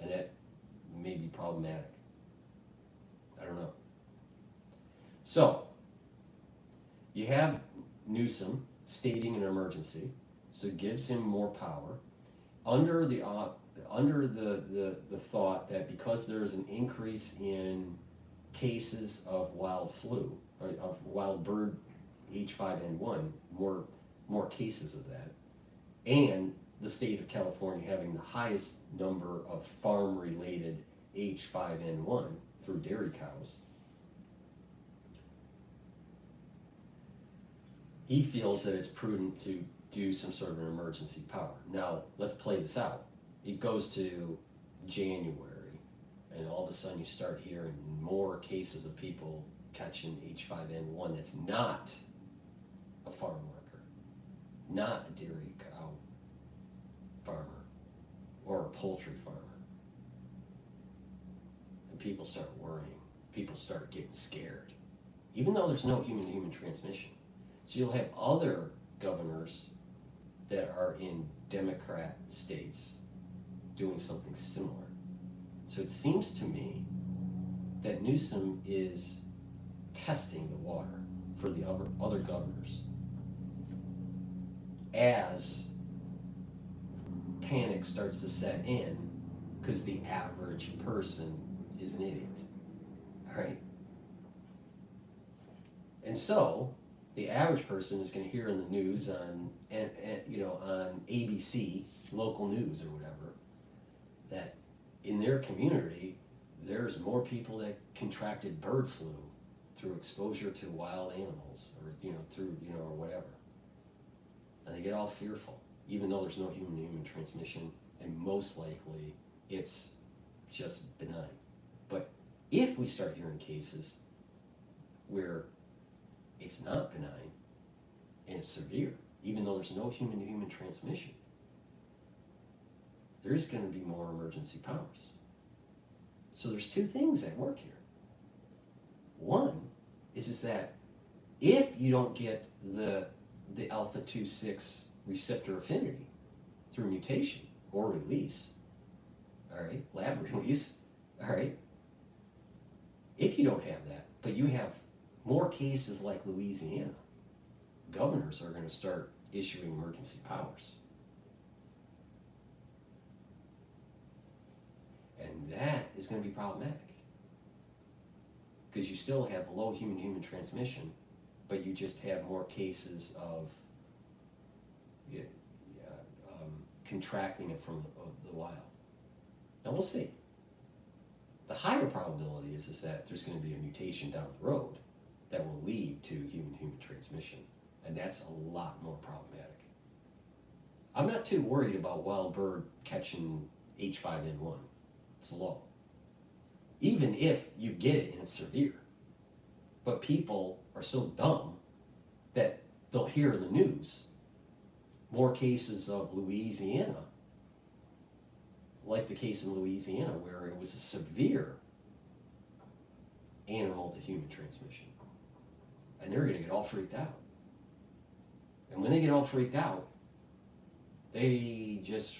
And that may be problematic. I don't know. So, you have Newsom stating an emergency, so it gives him more power, under the thought that because there is an increase in cases of wild flu, or of wild bird H5N1, more cases of that, and the state of California having the highest number of farm-related H5N1 through dairy cows, he feels that it's prudent to do some sort of an emergency power. Now, let's play this out. It goes to January, and all of a sudden you start hearing more cases of people catching H5N1 that's not a farm worker, not a dairy cow farmer, or a poultry farmer. And people start worrying. People start getting scared, even though there's no human-to-human transmission. So you'll have other governors that are in Democrat states doing something similar. So it seems to me that Newsom is testing the water for the other governors as panic starts to set in, because the average person is an idiot. All right? And so the average person is going to hear in the news on ABC, local news or whatever, that in their community there's more people that contracted bird flu through exposure to wild animals, or or whatever, and they get all fearful, even though there's no human-to-human transmission, and most likely it's just benign. But if we start hearing cases where it's not benign and it's severe, even though there's no human-to-human transmission, there's going to be more emergency powers. So there's two things at work here. One is that if you don't get the alpha 2/6 receptor affinity through mutation or release, all right, lab release, all right, if you don't have that, but you have more cases like Louisiana, governors are going to start issuing emergency powers. And that is going to be problematic, because you still have low human-to-human transmission, but you just have more cases of contracting it from the wild. Now we'll see. The higher probability is that there's going to be a mutation down the road that will lead to human-to-human transmission, and that's a lot more problematic. I'm not too worried about wild bird catching H5N1. It's low. Even if you get it and it's severe. But people are so dumb that they'll hear in the news more cases of Louisiana, like the case in Louisiana where it was a severe animal to human transmission. And they're going to get all freaked out. And when they get all freaked out, they just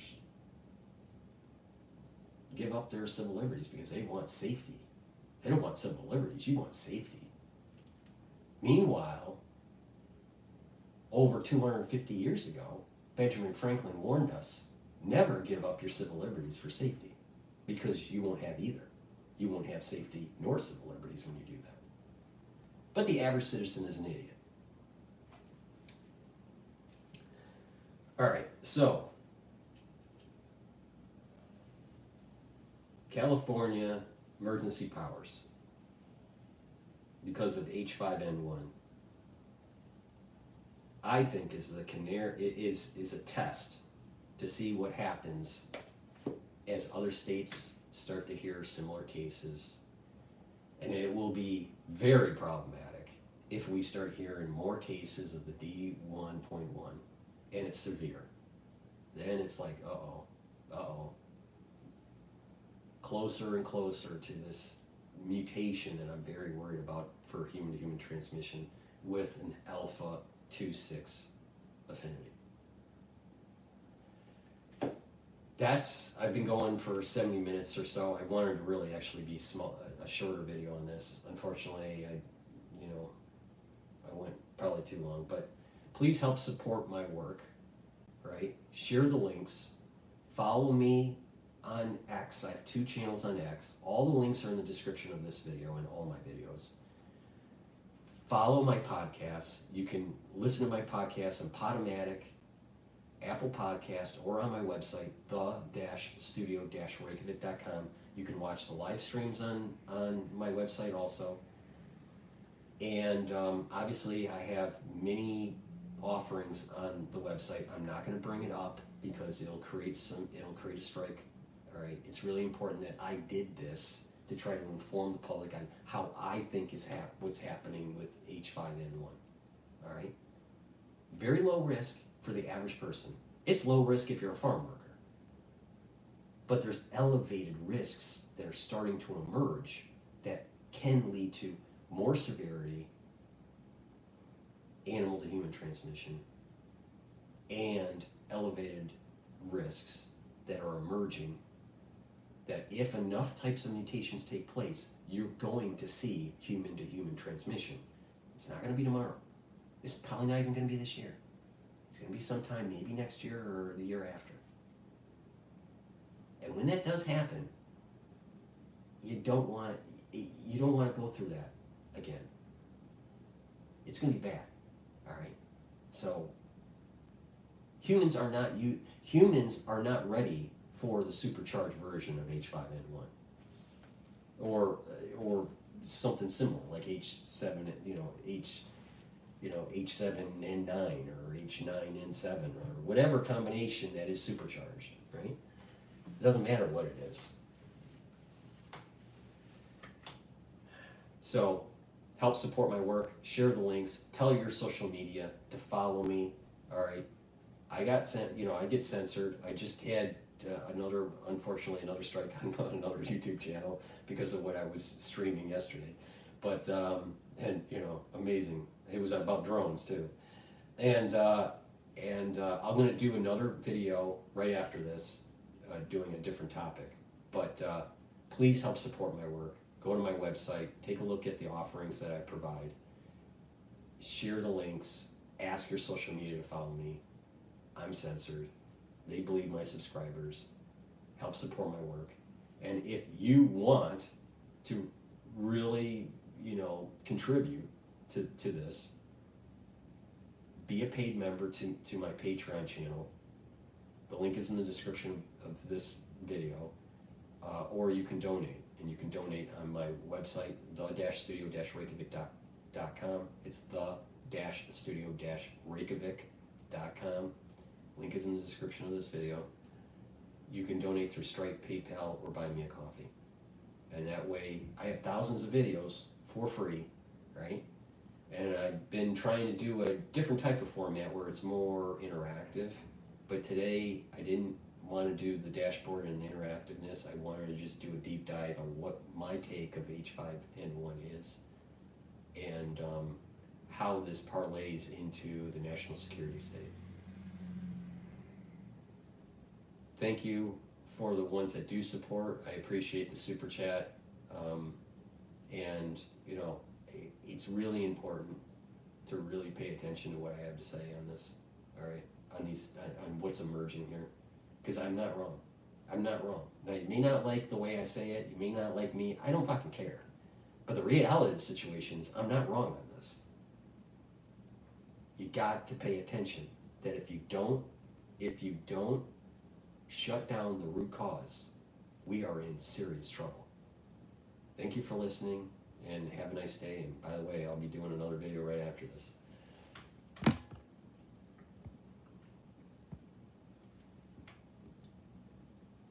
give up their civil liberties because they want safety. They don't want civil liberties, you want safety. Meanwhile, over 250 years ago, Benjamin Franklin warned us, never give up your civil liberties for safety, because you won't have either. You won't have safety nor civil liberties when you do that. But the average citizen is an idiot. All right, so California emergency powers because of H5N1. I think is the is a test to see what happens as other states start to hear similar cases, and it will be very problematic if we start hearing more cases of the D1.1 and it's severe. Then it's like, closer and closer to this mutation that I'm very worried about for human-to-human transmission with an alpha 2/6 affinity. I've been going for 70 minutes or so. I wanted to really actually be a shorter video on this. Unfortunately, I went probably too long, but please help support my work, right? Share the links, follow me on X. I have 2 channels on X. All the links are in the description of this video and all my videos. Follow my podcasts. You can listen to my podcasts on Podomatic, Apple Podcast, or on my website, the-studio-reykjavik.com. You can watch the live streams on my website also. And obviously I have many offerings on the website. I'm not going to bring it up because it'll create a strike. All right, it's really important that I did this to try to inform the public on how I think what's happening with H5N1. All right, very low risk for the average person. It's low risk if you're a farm worker, but there's elevated risks that are starting to emerge that can lead to more severity, animal to human transmission, and elevated risks that are emerging that if enough types of mutations take place, you're going to see human to human transmission. It's not going to be tomorrow. It's probably not even going to be this year. It's going to be sometime maybe next year or the year after. And when that does happen, you don't want to go through that again. It's going to be bad. All right. So humans are not ready for the supercharged version of H5N1 or something similar like H7, H7N9 or H9N7 or whatever combination that is supercharged, right? It doesn't matter what it is. So help support my work, share the links, tell your social media to follow me, all right? I get censored. I just had unfortunately another strike on another YouTube channel because of what I was streaming yesterday. But, amazing. It was about drones too. And I'm gonna do another video right after this, doing a different topic. But please help support my work. Go to my website, take a look at the offerings that I provide, share the links, ask your social media to follow me. I'm censored. They believe my subscribers. Help support my work. And if you want to really, contribute to this, be a paid member to my Patreon channel. The link is in the description of this video, or you can donate. And you can donate on my website, the-studio-reykjavik.com. It's the-studio-reykjavik.com. Link is in the description of this video. You can donate through Stripe, PayPal, or buy me a coffee. And that way, I have thousands of videos for free, right? And I've been trying to do a different type of format where it's more interactive. But today, I didn't want to do the dashboard and the interactiveness. I wanted to just do a deep dive on what my take of H5N1 is and how this parlays into the national security state. Thank you for the ones that do support. I appreciate the super chat. And it's really important to really pay attention to what I have to say on this, all right, on what's emerging here. Because I'm not wrong. I'm not wrong. Now, you may not like the way I say it. You may not like me. I don't fucking care. But the reality of the situation is I'm not wrong on this. You got to pay attention that if you don't shut down the root cause, we are in serious trouble. Thank you for listening, and have a nice day. And by the way, I'll be doing another video right after this.